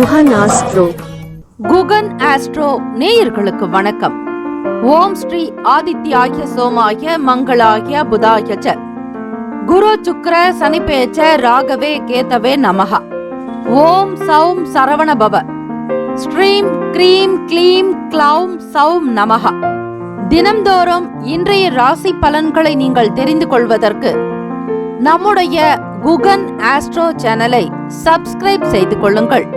Guhan astro. Guhan astro நேயர்களுக்கு வணக்கம். ஓம் ஸ்ரீ ஆதித்யாய சோமாய மங்களாய புதாய ச குரு சுக்ர சனிபேச்ச ராகவே கேதவே நமஹ. ஓம் சௌம் சரவண பவ. ஸ்ரீம் க்ரீம் க்ளீம் க்ளௌம் சௌம் நமஹ. தினம்தோறும் இன்றைய ராசி பலன்களை நீங்கள் தெரிந்து கொள்வதற்கு நம்முடைய குகன் ஆஸ்ட்ரோ சேனலை சப்ஸ்கிரைப் செய்து கொள்ளுங்கள்.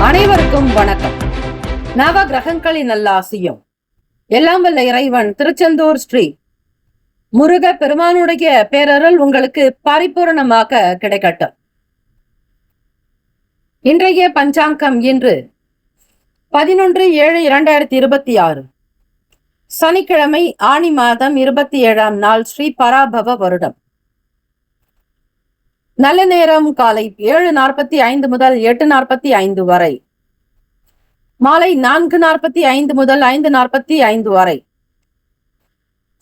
அனைவருக்கும் வணக்கம். நவ கிரகங்களின் நல்லாசியும் எல்லாம் வல்ல இறைவன் திருச்செந்தூர் ஸ்ரீ முருக பெருமானுடைய பேரருள் உங்களுக்கு பரிபூரணமாக கிடைக்கட்டும். இன்றைய பஞ்சாங்கம் இன்று 11/7/2026 சனிக்கிழமை, ஆனி மாதம் 27ஆம் நாள், ஸ்ரீ பராபவ வருடம். நல்ல நேரம் காலை 7:45 முதல் 8:45 வரை, மாலை 4:45 முதல் 5:45 வரை.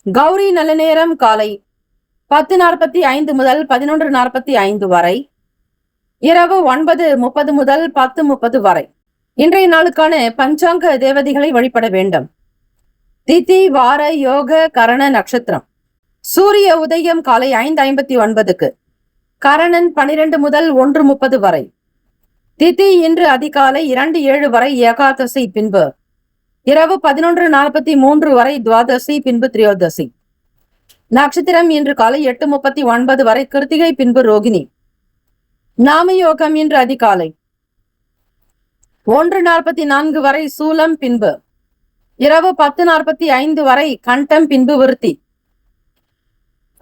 கௌரி நல்ல நேரம் காலை 10:45 முதல் 11:45 வரை, இரவு 9:30 முதல் 10:30 வரை. இன்றைய நாளுக்கான பஞ்சாங்க தேவதைகளை வழிபட வேண்டும். திதி, வார, யோக, கரண, நட்சத்திரம். சூரிய உதயம் காலை 5:59க்கு, கரணன் 12 முதல் 1:30 வரை. திதி இன்று அதிகாலை 2:07 வரை ஏகாதசி, பின்பு இரவு 11:43 வரை துவாதசி, பின்பு திரியோதசி. நட்சத்திரம் இன்று காலை 8:39 வரை கிருத்திகை, பின்பு ரோகிணி. நாமயோகம் இன்று அதிகாலை 1:44 வரை சூலம், பின்பு இரவு 10:45 வரை கண்டம், பின்பு விருத்தி.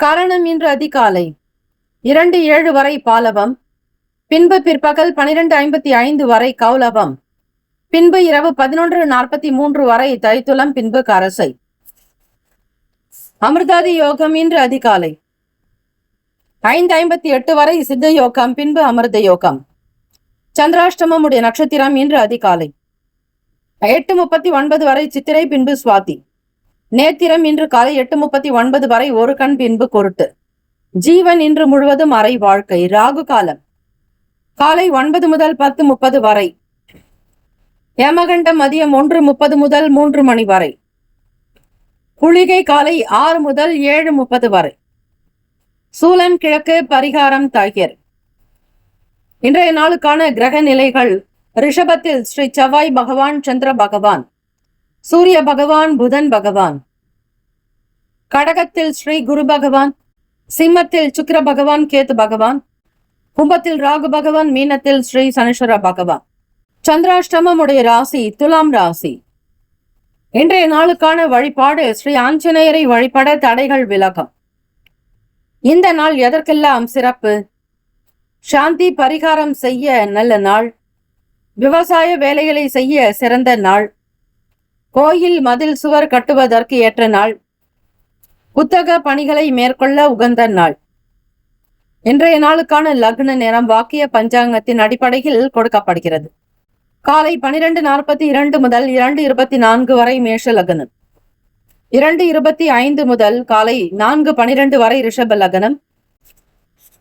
கரணம் இன்று அதிகாலை 2:07 வரை பாலவம், பின்பு பிற்பகல் 12:55 வரை கௌலவம், பின்பு இரவு 11:43 வரை தைத்துலம், பின்பு கரசை. அமிர்தாதி யோகம் இன்று அதிகாலை 5:58 வரை சித்த யோகம், பின்பு அமிர்த யோகம். சந்திராஷ்டமம் உடைய நட்சத்திரம் இன்று அதிகாலை 8:39 வரை சித்திரை, பின்பு சுவாதி. நேத்திரம் இன்று காலை 8:39 வரை ஒரு கண், பின்பு கொருட்டு. ஜீவன் இன்று முழுவதும் அரை வாழ்க்கை. ராகு காலம் காலை 9 முதல் 10:30 வரை. யமகண்டம் மதியம் 1:30 முதல் 3 மணி வரை. குளிகை காலை 6 முதல் 7:30 வரை. சூலம் கிழக்கு, பரிகாரம் தாகியர். இன்றைய நாளுக்கான கிரக நிலைகள்: ரிஷபத்தில் ஸ்ரீ செவ்வாய் பகவான், சந்திர பகவான், சூரிய பகவான், புதன் பகவான். கடகத்தில் ஸ்ரீ குரு பகவான், சிம்மத்தில் சுக்கிர பகவான், கேது பகவான், கும்பத்தில் ராகு பகவான், மீனத்தில் ஸ்ரீ சனீஸ்வர பகவான். சந்திராஷ்டமம் உடைய ராசி துலாம் ராசி. இன்றைய நாளுக்கான வழிபாடு: ஸ்ரீ ஆஞ்சநேயரை வழிபட தடைகள் விலகும். இந்த நாள் எதற்கெல்லாம் சிறப்பு? சாந்தி பரிகாரம் செய்ய நல்ல நாள், விவசாய வேலைகளை செய்ய சிறந்த நாள், கோயில் மதில் சுவர் கட்டுவதற்கு ஏற்ற நாள், புத்தக பணிகளை மேற்கொள்ள உகந்த நாள். இன்றைய நாளுக்கான லக்ன நேரம் வாக்கிய பஞ்சாங்கத்தின் அடிப்படையில் கொடுக்கப்படுகிறது. காலை 12:42 முதல் 2:24 வரை மேஷ லக்னம், 2:25 முதல் காலை 4:12 வரை ரிஷப லக்னம்,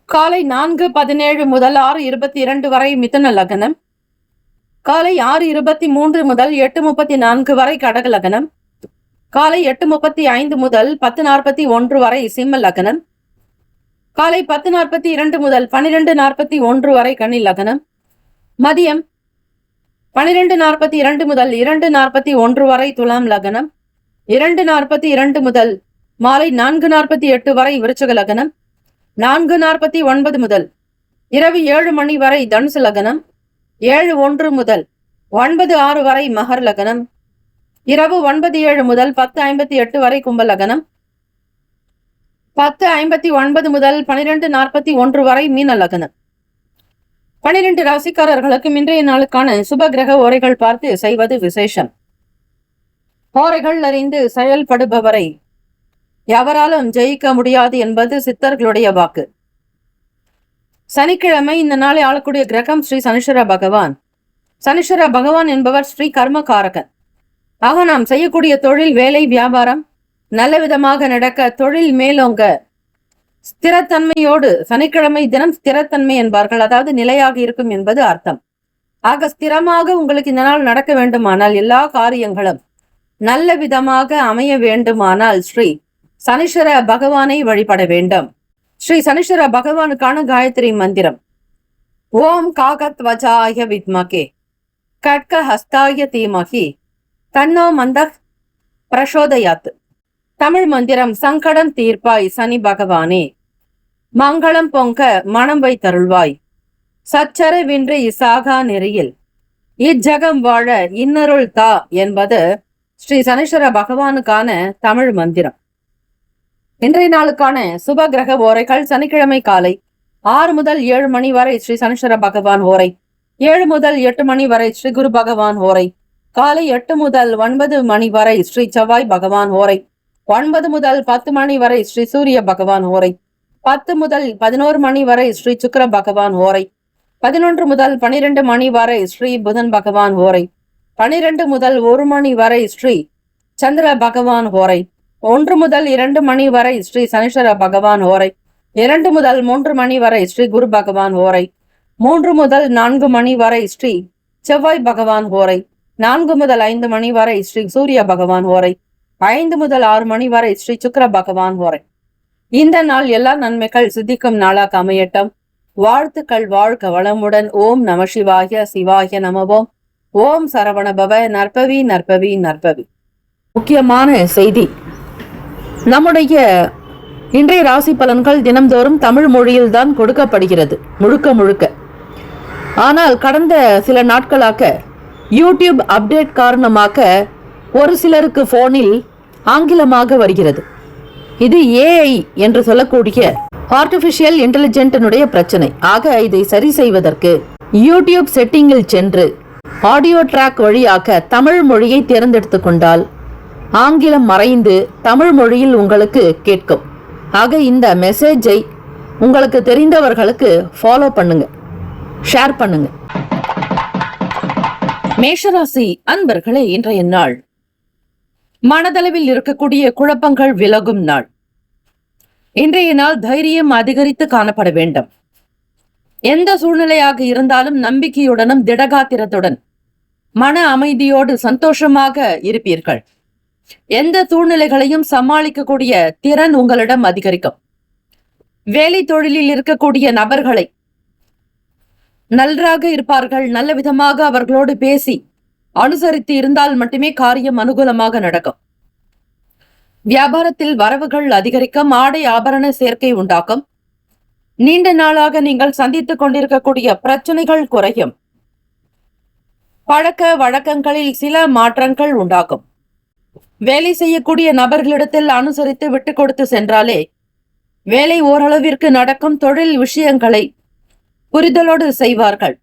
காலை 4:17 முதல் 6:22 வரை மிதுன லக்னம், காலை 6:23 முதல் 8:34 வரை கடக லக்னம், காலை 8:35 முதல் 10:41 வரை சிம்ம லக்னம், காலை 10:42 முதல் 12:41 வரை கன்னி லக்னம், மதியம் 12:42 முதல் 2:41 வரை துலாம் லக்னம், 2:42 முதல் மாலை 4:48 வரை விருச்சக லக்னம், 4:49 முதல் இரவு 7 மணி வரை தனுசு லக்னம், 7:01 முதல் 9:06 வரை மகர் லக்னம், இரவு 9:07 முதல் 10:58 வரை கும்ப லக்னம், 10:59 முதல் 12:41 வரை மீன லக்னம். 12 ராசிக்காரர்களுக்கு இன்றைய நாளுக்கான சுப கிரக ஓரைகள் பார்த்து செய்வது விசேஷம். ஓரைகள் அறிந்து செயல்படுபவரை எவராலும் ஜெயிக்க முடியாது என்பது சித்தர்களுடைய வாக்கு. சனிக்கிழமை இந்த நாளை ஆளக்கூடிய கிரகம் ஸ்ரீ சனீஸ்வர பகவான். சனீஸ்வர பகவான் என்பவர் ஸ்ரீ கர்மகாரகன். ஆக நாம் செய்யக்கூடிய தொழில், வேலை, வியாபாரம் நல்ல விதமாக நடக்க, தொழில் மேலோங்க, ஸ்திரத்தன்மையோடு, சனிக்கிழமை தினம் ஸ்திரத்தன்மை என்பார்கள், அதாவது நிலையாக இருக்கும் என்பது அர்த்தம். ஆக ஸ்திரமாக உங்களுக்கு இந்த நாள் நடக்க வேண்டுமானால், எல்லா காரியங்களும் நல்ல விதமாக அமைய வேண்டுமானால் ஸ்ரீ சனீஸ்வர பகவானை வழிபட வேண்டும். ஸ்ரீ சனீஸ்வர பகவானுக்கான காயத்ரி மந்திரம்: ஓம் காகத்வஜாய வித்மகே கட்க ஹஸ்தாய தீமகி தன்னோ மந்த பிரசோதயாத். தமிழ் மந்திரம்: சங்கடம் தீர்ப்பாய் சனி பகவானே, மங்களம் பொங்க மனம் வைத்தருள்வாய், சச்சரவின்றி சாகா நெறியில் இஜகம் வாழ இன்னருள் தா என்பது ஸ்ரீ சனீஸ்வர பகவானுக்கான தமிழ் மந்திரம். இன்றைய நாளுக்கான சுப கிரக ஓரைகள்: சனிக்கிழமை காலை 6 முதல் 7 மணி வரை ஸ்ரீ சனீஸ்வர பகவான் ஓரை, 7 முதல் 8 மணி வரை ஸ்ரீ குரு பகவான் ஓரை, காலை 8 முதல் 9 மணி வரை ஸ்ரீ செவ்வாய் பகவான் ஓரை, 9 முதல் 10 மணி வரை ஸ்ரீ சூரிய பகவான் ஓரை, 10 முதல் 11 மணி வரை ஸ்ரீ சுக்கிர பகவான் ஓரை, 11 முதல் 12 மணி வரை ஸ்ரீ புதன் பகவான் ஓரை, 12 முதல் 1 மணி வரை ஸ்ரீ சந்திர பகவான் ஓரை, 1 முதல் 2 மணி வரை ஸ்ரீ சனீஸ்வர பகவான் ஓரை, 2 முதல் 3 மணி வரை ஸ்ரீ குரு பகவான் ஓரை, 3 முதல் 4 மணி வரை ஸ்ரீ செவ்வாய் பகவான் ஓரை, 4 முதல் 5 மணி வரை ஸ்ரீ சூரிய பகவான் ஓரை, 5 முதல் 6 மணி வரை ஸ்ரீ சுக்கிர பகவான் ஓரை. இந்த நாள் எல்லா நன்மைகள் சித்திக்கும் நாளாக அமையட்டும். வாழ்த்துக்கள். வாழ்க வளமுடன். ஓம் நம சிவாய. சிவாய நமவோம். ஓம் சரவணபவ. நற்பவி நற்பவி நற்பவி. முக்கியமான செய்தி: நம்முடைய இன்றைய ராசி பலன்கள் தினம்தோறும் தமிழ் மொழியில் தான் கொடுக்கப்படுகிறது, முழுக்க முழுக்க. ஆனால் கடந்த சில நாட்களாக யூடியூப் அப்டேட் காரணமாக ஒரு சிலருக்கு போனில் ஆங்கிலமாக வருகிறது. இது ஏஐ என்று சொல்லக்கூடிய ஆர்டிபிஷியல் இன்டெலிஜென்டினுடைய பிரச்சனை. ஆக இதை சரி செய்வதற்கு யூடியூப் செட்டிங்கில் சென்று ஆடியோ ட்ராக் வழியாக தமிழ் மொழியை தேர்ந்தெடுத்து கொண்டால் ஆங்கிலம் மறைந்து தமிழ் மொழியில் உங்களுக்கு கேட்கும். ஆக இந்த மெசேஜை உங்களுக்கு தெரிந்தவர்களுக்கு ஃபாலோ பண்ணுங்க, ஷேர் பண்ணுங்க. மேஷராசி அன்பர்களே, இன்றைய நாள் மனதளவில் இருக்கக்கூடிய குழப்பங்கள் விலகும் நாள். இன்றைய நாள் தைரியம் அதிகரித்து காணப்பட வேண்டும். எந்த சூழ்நிலையாக இருந்தாலும் நம்பிக்கையுடனும் திடகாத்திரத்துடன் மன அமைதியோடு சந்தோஷமாக இருப்பீர்கள். எந்த சூழ்நிலைகளையும் சமாளிக்கக்கூடிய திறன் உங்களிடம் அதிகரிக்கும். வேலை தொழிலில் இருக்கக்கூடிய நபர்களை நன்றாக இருப்பார்கள். நல்ல விதமாக அவர்களோடு பேசி அனுசரித்து இருந்தால் மட்டுமே காரியம் அனுகூலமாக நடக்கும். வியாபாரத்தில் வரவுகள் அதிகரிக்கும். ஆடை ஆபரண சேர்க்கை உண்டாக்கும். நீண்ட நாளாக நீங்கள் சந்தித்துக் கொண்டிருக்கக்கூடிய பிரச்சனைகள் குறையும். பழக்க வழக்கங்களில் சில மாற்றங்கள் உண்டாகும். வேலை செய்யக்கூடிய நபர்களிடத்தில் அனுசரித்து விட்டு கொடுத்து சென்றாலே வேலை ஓரளவிற்கு நடக்கும். தொழில் விஷயங்களை புரிதலோடு செய்வார்கள்.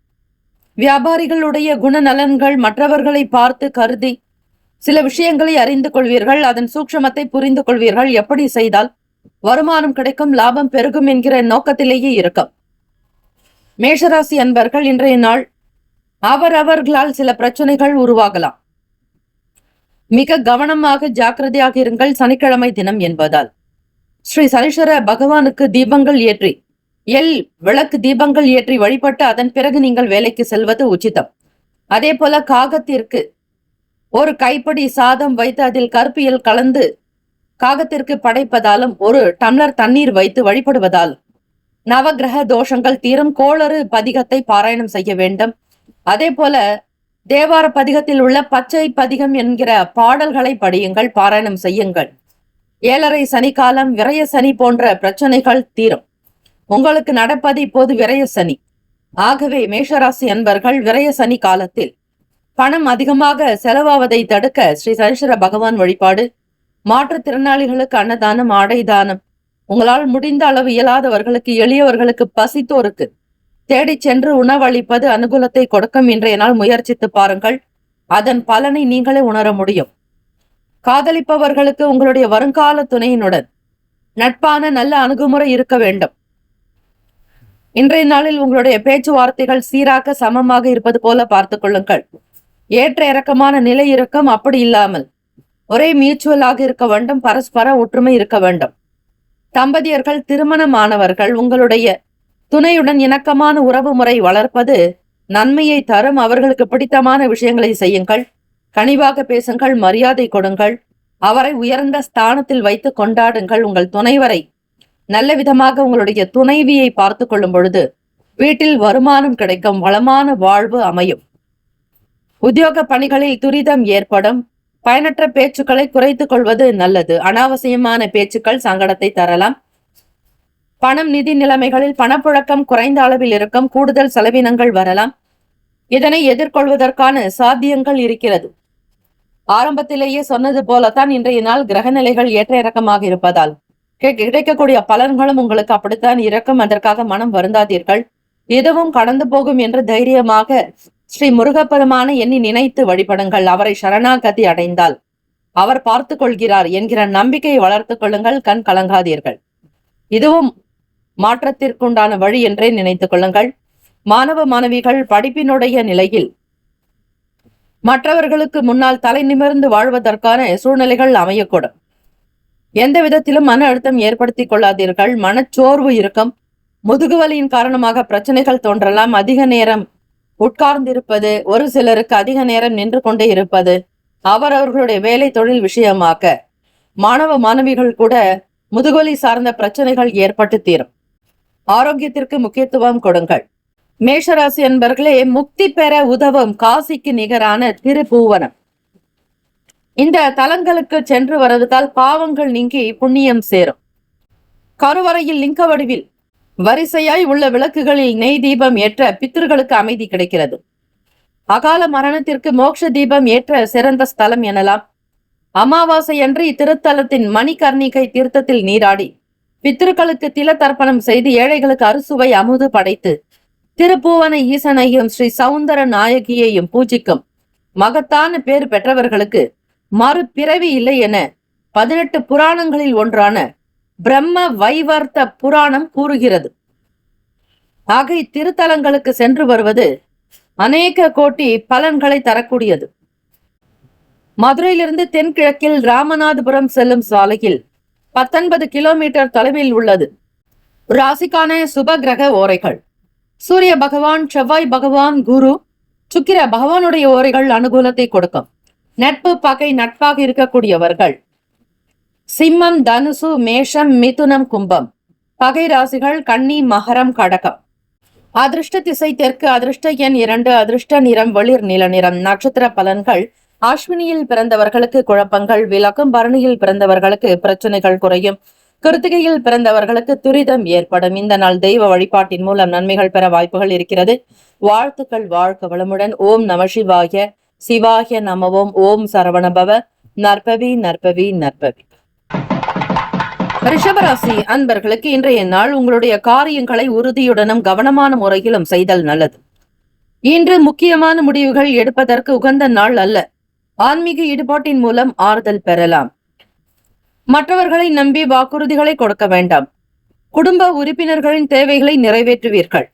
வியாபாரிகளுடைய குணநலன்கள் மற்றவர்களை பார்த்து கருதி சில விஷயங்களை அறிந்து கொள்வீர்கள். அதன் சூட்சமத்தை புரிந்து கொள்வீர்கள். எப்படி செய்தால் வருமானம் கிடைக்கும், லாபம் பெருகும் என்கிற நோக்கத்திலேயே இருக்கும். மேஷராசி அன்பர்கள், இன்றைய நாள் அவரவர்களால் சில பிரச்சனைகள் உருவாகலாம். மிக கவனமாக ஜாக்கிரதையாக இருங்கள். சனிக்கிழமை தினம் என்பதால் ஸ்ரீ சனீஸ்வர பகவானுக்கு தீபங்கள் ஏற்றி விளக்கு தீபங்கள் ஏற்றி வழிபட்டு அதன் பிறகு நீங்கள் வேலைக்கு செல்வது உச்சிதம். அதே போல காகத்திற்கு ஒரு கைப்படி சாதம் வைத்து அதில் கருப்பியல் கலந்து காகத்திற்கு படைப்பதாலும் ஒரு டம்ளர் தண்ணீர் வைத்து வழிபடுவதாலும் நவகிரக தோஷங்கள் தீரும். கோளறு பதிகத்தை பாராயணம் செய்ய வேண்டும். அதே போல தேவார பதிகத்தில் உள்ள பச்சை பதிகம் என்கிற பாடல்களை படியுங்கள், பாராயணம் செய்யுங்கள். 7.5 சனி காலம், விரய சனி போன்ற பிரச்சனைகள் தீரும். உங்களுக்கு நடப்பது இப்போது விரய சனி. ஆகவே மேஷராசி அன்பர்கள், விரய சனி காலத்தில் பணம் அதிகமாக செலவாவதை தடுக்க ஸ்ரீ சனீஸ்வர பகவான் வழிபாடு, மாற்றுத்திறனாளிகளுக்கு அன்னதானம், ஆடை தானம், உங்களால் முடிந்த அளவு இயலாதவர்களுக்கு, எளியவர்களுக்கு, பசித்தோருக்கு தேடி சென்று உணவளிப்பது அனுகூலத்தை கொடுக்கும். இன்றைய நாள் முயற்சித்து பாருங்கள், அதன் பலனை நீங்களே உணர முடியும். காதலிப்பவர்களுக்கு உங்களுடைய வருங்கால துணையினுடன் நட்பான நல்ல அணுகுமுறை இருக்க வேண்டும். இன்றைய நாளில் உங்களுடைய பேச்சுவார்த்தைகள் சீராக சமமாக இருப்பது போல பார்த்துக் கொள்ளுங்கள். ஏற்ற இறக்கமான நிலை இருக்கும். அப்படி இல்லாமல் ஒரே மியூச்சுவலாக இருக்க வேண்டும். பரஸ்பர ஒற்றுமை இருக்க வேண்டும். தம்பதியர்கள், திருமணமானவர்கள் உங்களுடைய துணையுடன் இணக்கமான உறவு முறை வளர்ப்பது நன்மையை தரும். அவர்களுக்கு பிடித்தமான விஷயங்களை செய்யுங்கள். கனிவாக பேசுங்கள். மரியாதை கொடுங்கள். அவரை உயர்ந்த ஸ்தானத்தில் வைத்து கொண்டாடுங்கள். உங்கள் துணைவரை நல்ல விதமாக உங்களுடைய துணைவியை பார்த்து கொள்ளும் பொழுது வீட்டில் வருமானம் கிடைக்கும். வளமான வாழ்வு அமையும். உத்தியோக பணிகளில் துரிதம் ஏற்படும். பயனற்ற பேச்சுக்களை குறைத்துக் கொள்வது நல்லது. அனாவசியமான பேச்சுக்கள் சங்கடத்தை தரலாம். பணம், நிதி நிலைமைகளில் பணப்புழக்கம் குறைந்த அளவில் இருக்கும். கூடுதல் செலவினங்கள் வரலாம். இதனை எதிர்கொள்வதற்கான சாத்தியங்கள் இருக்கிறது. ஆரம்பத்திலேயே சொன்னது போலத்தான் இன்றைய நாள் கிரகநிலைகள் ஏற்ற இறக்கமாக இருப்பதால் கிடைக்கக்கூடிய பலன்களும் உங்களுக்கு அப்படித்தான் இருக்கும். அதற்காக மனம் வருந்தாதீர்கள். எதுவும் கடந்து போகும் என்று தைரியமாக ஸ்ரீ முருகப்பெருமான எண்ணி நினைத்து வழிபடுங்கள். அவரை சரணாகதி அடைந்தால் அவர் பார்த்து கொள்கிறார் என்கிற நம்பிக்கையை வளர்த்துக் கொள்ளுங்கள். கண் கலங்காதீர்கள். இதுவும் மாற்றத்திற்குண்டான வழி என்றே நினைத்துக் கொள்ளுங்கள். மாணவ மாணவிகள் படிப்பினுடைய நிலையில் மற்றவர்களுக்கு முன்னால் தலை நிமிர்ந்து வாழ்வதற்கான சூழ்நிலைகள் அமையக்கூடும். எந்த விதத்திலும் மன அழுத்தம் ஏற்படுத்திக் கொள்ளாதீர்கள். மனச்சோர்வு இருக்கும். முதுகுவலியின் காரணமாக பிரச்சனைகள் தோன்றலாம். அதிக நேரம் உட்கார்ந்திருப்பது, ஒரு சிலருக்கு அதிக நேரம் நின்று கொண்டே இருப்பது, அவரவர்களுடைய வேலை தொழில் விஷயமாக மாணவ மாணவிகள் கூட முதுகுவலி சார்ந்த பிரச்சனைகள் ஏற்பட்டு தீரும். ஆரோக்கியத்திற்கு முக்கியத்துவம் கொடுங்கள். மேஷராசி என்பர்களே, முக்தி பெற உதவும் காசிக்கு நிகரான திருப்பூவனம். இந்த தலங்களுக்கு சென்று வருவதால் பாவங்கள் நீங்கி புண்ணியம் சேரும். கருவறையில் லிங்க வடிவில் வரிசையாய் உள்ள விளக்குகளில் நெய் தீபம் ஏற்ற பித்திருக்களுக்கு அமைதி கிடைக்கிறது. அகால மரணத்திற்கு மோட்ச தீபம் ஏற்ற சிறந்த ஸ்தலம் எனலாம். அமாவாசை அன்று இத்திருத்தலத்தின் மணிகர்ணிகை தீர்த்தத்தில் நீராடி பித்திருக்களுக்கு தில தர்ப்பணம் செய்து ஏழைகளுக்கு அறுசுவை அமுது படைத்து திருப்பூவன ஈசனையும் ஸ்ரீ சௌந்தர நாயகியையும் பூஜிக்கும் மகத்தான பேர் பெற்றவர்களுக்கு மறுபிறவி இல்லை என 18 புராணங்களில் ஒன்றான பிரம்ம வைவர்த்த புராணம் கூறுகிறது. ஆக இத்திருத்தலங்களுக்கு சென்று வருவது அநேக கோட்டி பலன்களை தரக்கூடியது. மதுரையிலிருந்து தென்கிழக்கில் ராமநாதபுரம் செல்லும் சாலையில் 19 கிலோமீட்டர் தொலைவில் உள்ளது. ராசிக்கான சுப கிரக ஓரைகள்: சூரிய பகவான், செவ்வாய் பகவான், குரு, சுக்கிர பகவானுடைய ஓரைகள் அனுகூலத்தை கொடுக்கும். நட்பு பகை நட்பாக இருக்கக்கூடியவர்கள் சிம்மம், தனுசு, மேஷம், மிதுனம், கும்பம். பகை ராசிகள் கன்னி, மகரம், கடகம். அதிர்ஷ்ட திசை தெற்கு. அதிர்ஷ்ட எண் 2. அதிர்ஷ்ட நிறம் வெளிர் நீல நிறம். நட்சத்திர பலன்கள்: அஸ்வினியில் பிறந்தவர்களுக்கு குழப்பங்கள் விலகும். பரணியில் பிறந்தவர்களுக்கு பிரச்சனைகள் குறையும். கிருத்திகையில் பிறந்தவர்களுக்கு துரிதம் ஏற்படும். இந்த நாள் தெய்வ வழிபாட்டின் மூலம் நன்மைகள் பெற வாய்ப்புகள் இருக்கிறது. வாழ்த்துக்கள். வாழ்க வளமுடன். ஓம் நம சிவாய. சிவாய நமவோம். ஓம் சரவணபவ. நற்பவி நற்பவி நற்பவி. ரிஷபராசி அன்பர்களுக்கு இன்றைய நாள் உங்களுடைய காரியங்களை உறுதியுடனும் கவனமான முறையிலும் செய்தல் நல்லது. இன்று முக்கியமான முடிவுகள் எடுப்பதற்கு உகந்த நாள் அல்ல. ஆன்மீக ஈடுபாட்டின் மூலம் ஆறுதல் பெறலாம். மற்றவர்களை நம்பி வாக்குறுதிகளை கொடுக்க வேண்டாம். குடும்ப உறுப்பினர்களின் தேவைகளை நிறைவேற்றுவீர்கள்.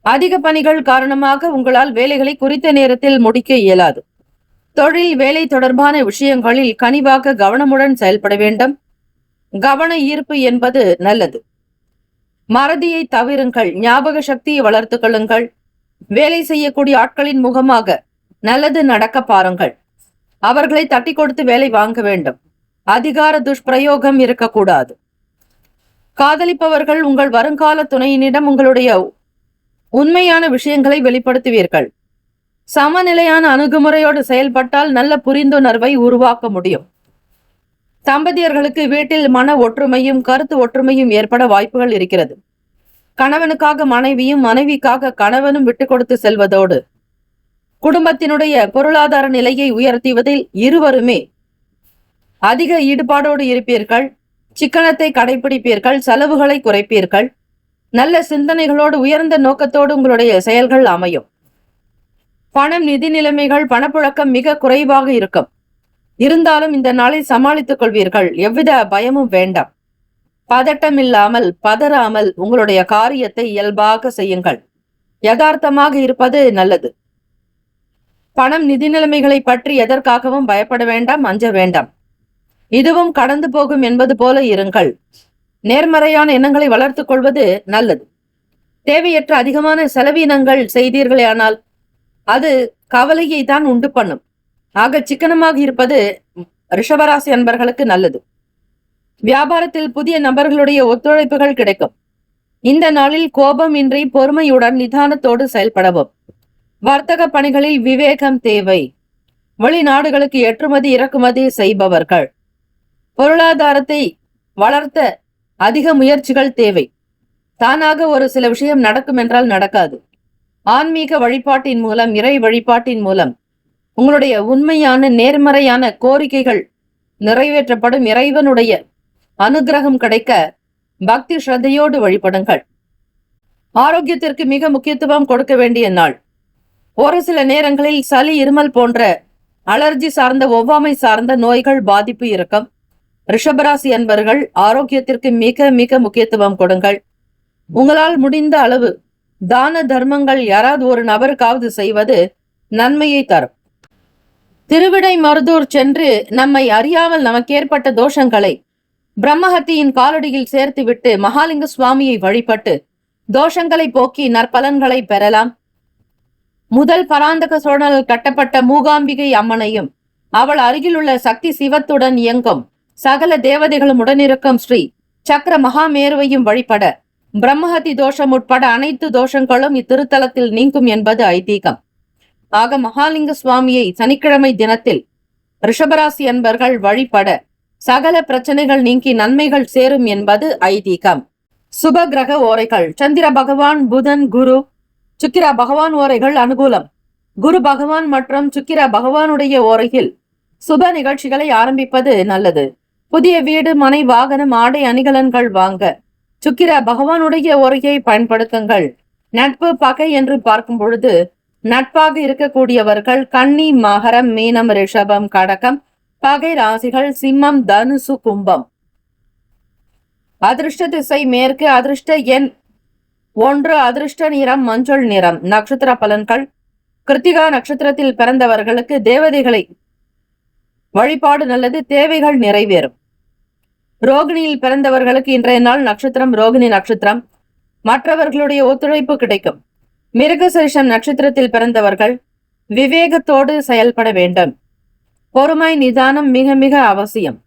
அதிக பணிகள் காரணமாக உங்களால் வேலைகளை குறித்த நேரத்தில் முடிக்க இயலாது. தொழில், வேலை தொடர்பான விஷயங்களில் கனிவாக கவனமுடன் செயல்பட வேண்டும். கவன ஈர்ப்பு என்பது நல்லது. மறதியை தவிருங்கள். ஞாபக சக்தியை வளர்த்துக் கொள்ளுங்கள். வேலை செய்யக்கூடிய ஆட்களின் முகமாக நல்லது நடக்க பாருங்கள். அவர்களை தட்டி கொடுத்து வேலை வாங்க வேண்டும். அதிகார துஷ்பிரயோகம் இருக்கக்கூடாது. காதலிப்பவர்கள் உங்கள் வருங்கால துணையினிடம் உங்களுடைய உண்மையான விஷயங்களை வெளிப்படுத்துவீர்கள். சமநிலையான அணுகுமுறையோடு செயல்பட்டால் நல்ல புரிந்துணர்வை உருவாக்க முடியும். தம்பதியர்களுக்கு வீட்டில் மன ஒற்றுமையும் கருத்து ஒற்றுமையும் ஏற்பட வாய்ப்புகள் இருக்கிறது. கணவனுக்காக மனைவியும், மனைவிக்காக கணவனும் விட்டு கொடுத்து செல்வதோடு குடும்பத்தினுடைய பொருளாதார நிலையை உயர்த்துவதில் இருவருமே அதிக ஈடுபாடோடு இருப்பீர்கள். சிக்கனத்தை கடைபிடிப்பீர்கள். செலவுகளை குறைப்பீர்கள். நல்ல சிந்தனைகளோடு உயர்ந்த நோக்கத்தோடு உங்களுடைய செயல்கள் அமையும். பணம், நிதி நிலைமைகள், பணப்புழக்கம் மிக குறைவாக இருக்கும். இருந்தாலும் இந்த நாளை சமாளித்துக் கொள்வீர்கள். எவ்வித பயமும் வேண்டாம். பதட்டம் இல்லாமல், பதறாமல் உங்களுடைய காரியத்தை இயல்பாக செய்யுங்கள். யதார்த்தமாக இருப்பது நல்லது. பணம் நிதி நிலைமைகளை பற்றி எதற்காகவும் பயப்பட வேண்டாம், அஞ்ச வேண்டாம். இதுவும் கடந்து போகும் என்பது போல இருங்கள். நேர்மறையான எண்ணங்களை வளர்த்துக் கொள்வது நல்லது. தேவையற்ற அதிகமான செலவினங்கள் செய்தீர்களே ஆனால் அது கவலையை தான் உண்டு பண்ணும். ஆக சிக்கனமாக இருப்பது ரிஷபராசி அன்பர்களுக்கு நல்லது. வியாபாரத்தில் புதிய நபர்களுடைய ஒத்துழைப்புகள் கிடைக்கும். இந்த நாளில் கோபமின்றி பொறுமையுடன் நிதானத்தோடு செயல்படவும். வர்த்தக பணிகளில் விவேகம் தேவை. வெளிநாடுகளுக்கு ஏற்றுமதி இறக்குமதி செய்பவர்கள் பொருளாதாரத்தை வளர்த்த அதிக முயற்சிகள் தேவை. தானாக ஒரு சில விஷயம் நடக்கும் என்றால் நடக்காது. ஆன்மீக வழிபாட்டின் மூலம், இறை வழிபாட்டின் மூலம் உங்களுடைய உண்மையான நேர்மறையான கோரிக்கைகள் நிறைவேற்றப்படும். இறைவனுடைய அனுகிரகம் கிடைக்க பக்தி ஸ்ரத்தையோடு வழிபடுங்கள். ஆரோக்கியத்திற்கு மிக முக்கியத்துவம் கொடுக்க வேண்டிய நாள். ஒரு சில நேரங்களில் சளி, இருமல் போன்ற அலர்ஜி சார்ந்த, ஒவ்வாமை சார்ந்த நோய்கள் பாதிப்பு இருக்கும். ரிஷபராசி அன்பர்கள் ஆரோக்கியத்திற்கு மிக மிக முக்கியத்துவம் கொடுங்கள். உங்களால் முடிந்த அளவு தான தர்மங்கள் யாராவது ஒரு நபருக்காவது செய்வது நன்மையை தரும். திருவிடை மருதூர் சென்று நம்மை அறியாமல் நமக்கு ஏற்பட்ட தோஷங்களை பிரம்மஹத்தியின் காலடியில் சேர்த்துவிட்டு மகாலிங்க சுவாமியை வழிபட்டு தோஷங்களை போக்கி நற்பலன்களை பெறலாம். முதல் பராந்தக சோழனால் கட்டப்பட்ட மூகாம்பிகை அம்மனையும் அவள் அருகிலுள்ள சக்தி சிவத்துடன் இயங்கும் சகல தேவதைகளும் உடனிருக்கும் ஸ்ரீ சக்கர மகாமேருவையும் வழிபட பிரம்மஹத்தி தோஷம் உட்பட அனைத்து தோஷங்களும் இத்திருத்தலத்தில் நீங்கும் என்பது ஐதீகம். ஆக மகாலிங்க சுவாமியை சனிக்கிழமை தினத்தில் ரிஷபராசி அன்பர்கள் வழிபட சகல பிரச்சனைகள் நீங்கி நன்மைகள் சேரும் என்பது ஐதீகம். சுப கிரக ஓரைகள். சந்திர பகவான், புதன், குரு, சுக்கிர பகவான் ஓரைகள் அனுகூலம். குரு பகவான் மற்றும் சுக்கிர பகவானுடைய ஓரையில் சுப நிகழ்ச்சிகளை ஆரம்பிப்பது நல்லது. புதிய வீடு, மனை, வாகனம், ஆடை, அணிகலன்கள் வாங்க சுக்கிர பகவானுடைய ஓரையை பயன்படுத்துங்கள். நட்பு, பகை என்று பார்க்கும் பொழுது நட்பாக இருக்கக்கூடியவர்கள் கன்னி, மகரம், மீனம், ரிஷபம், கடகம். பகை ராசிகள் சிம்மம், தனுசு, கும்பம். அதிர்ஷ்ட திசை மேற்கு. அதிர்ஷ்ட எண் 1. அதிர்ஷ்ட நிறம் மஞ்சள் நிறம். நட்சத்திர பலன்கள். கிருத்திகா நட்சத்திரத்தில் பிறந்தவர்களுக்கு தேவதைகளை வழிபாடு நல்லது, தேவைகள் நிறைவேறும். ரோகிணியில் பிறந்தவர்களுக்கு இன்றைய நாள் நட்சத்திரம் ரோகிணி நட்சத்திரம், மற்றவர்களுடைய ஒத்துழைப்பு கிடைக்கும். மிருகசீரிஷம் நட்சத்திரத்தில் பிறந்தவர்கள் விவேகத்தோடு செயல்பட வேண்டும். பொறுமை, நிதானம் மிக மிக அவசியம்.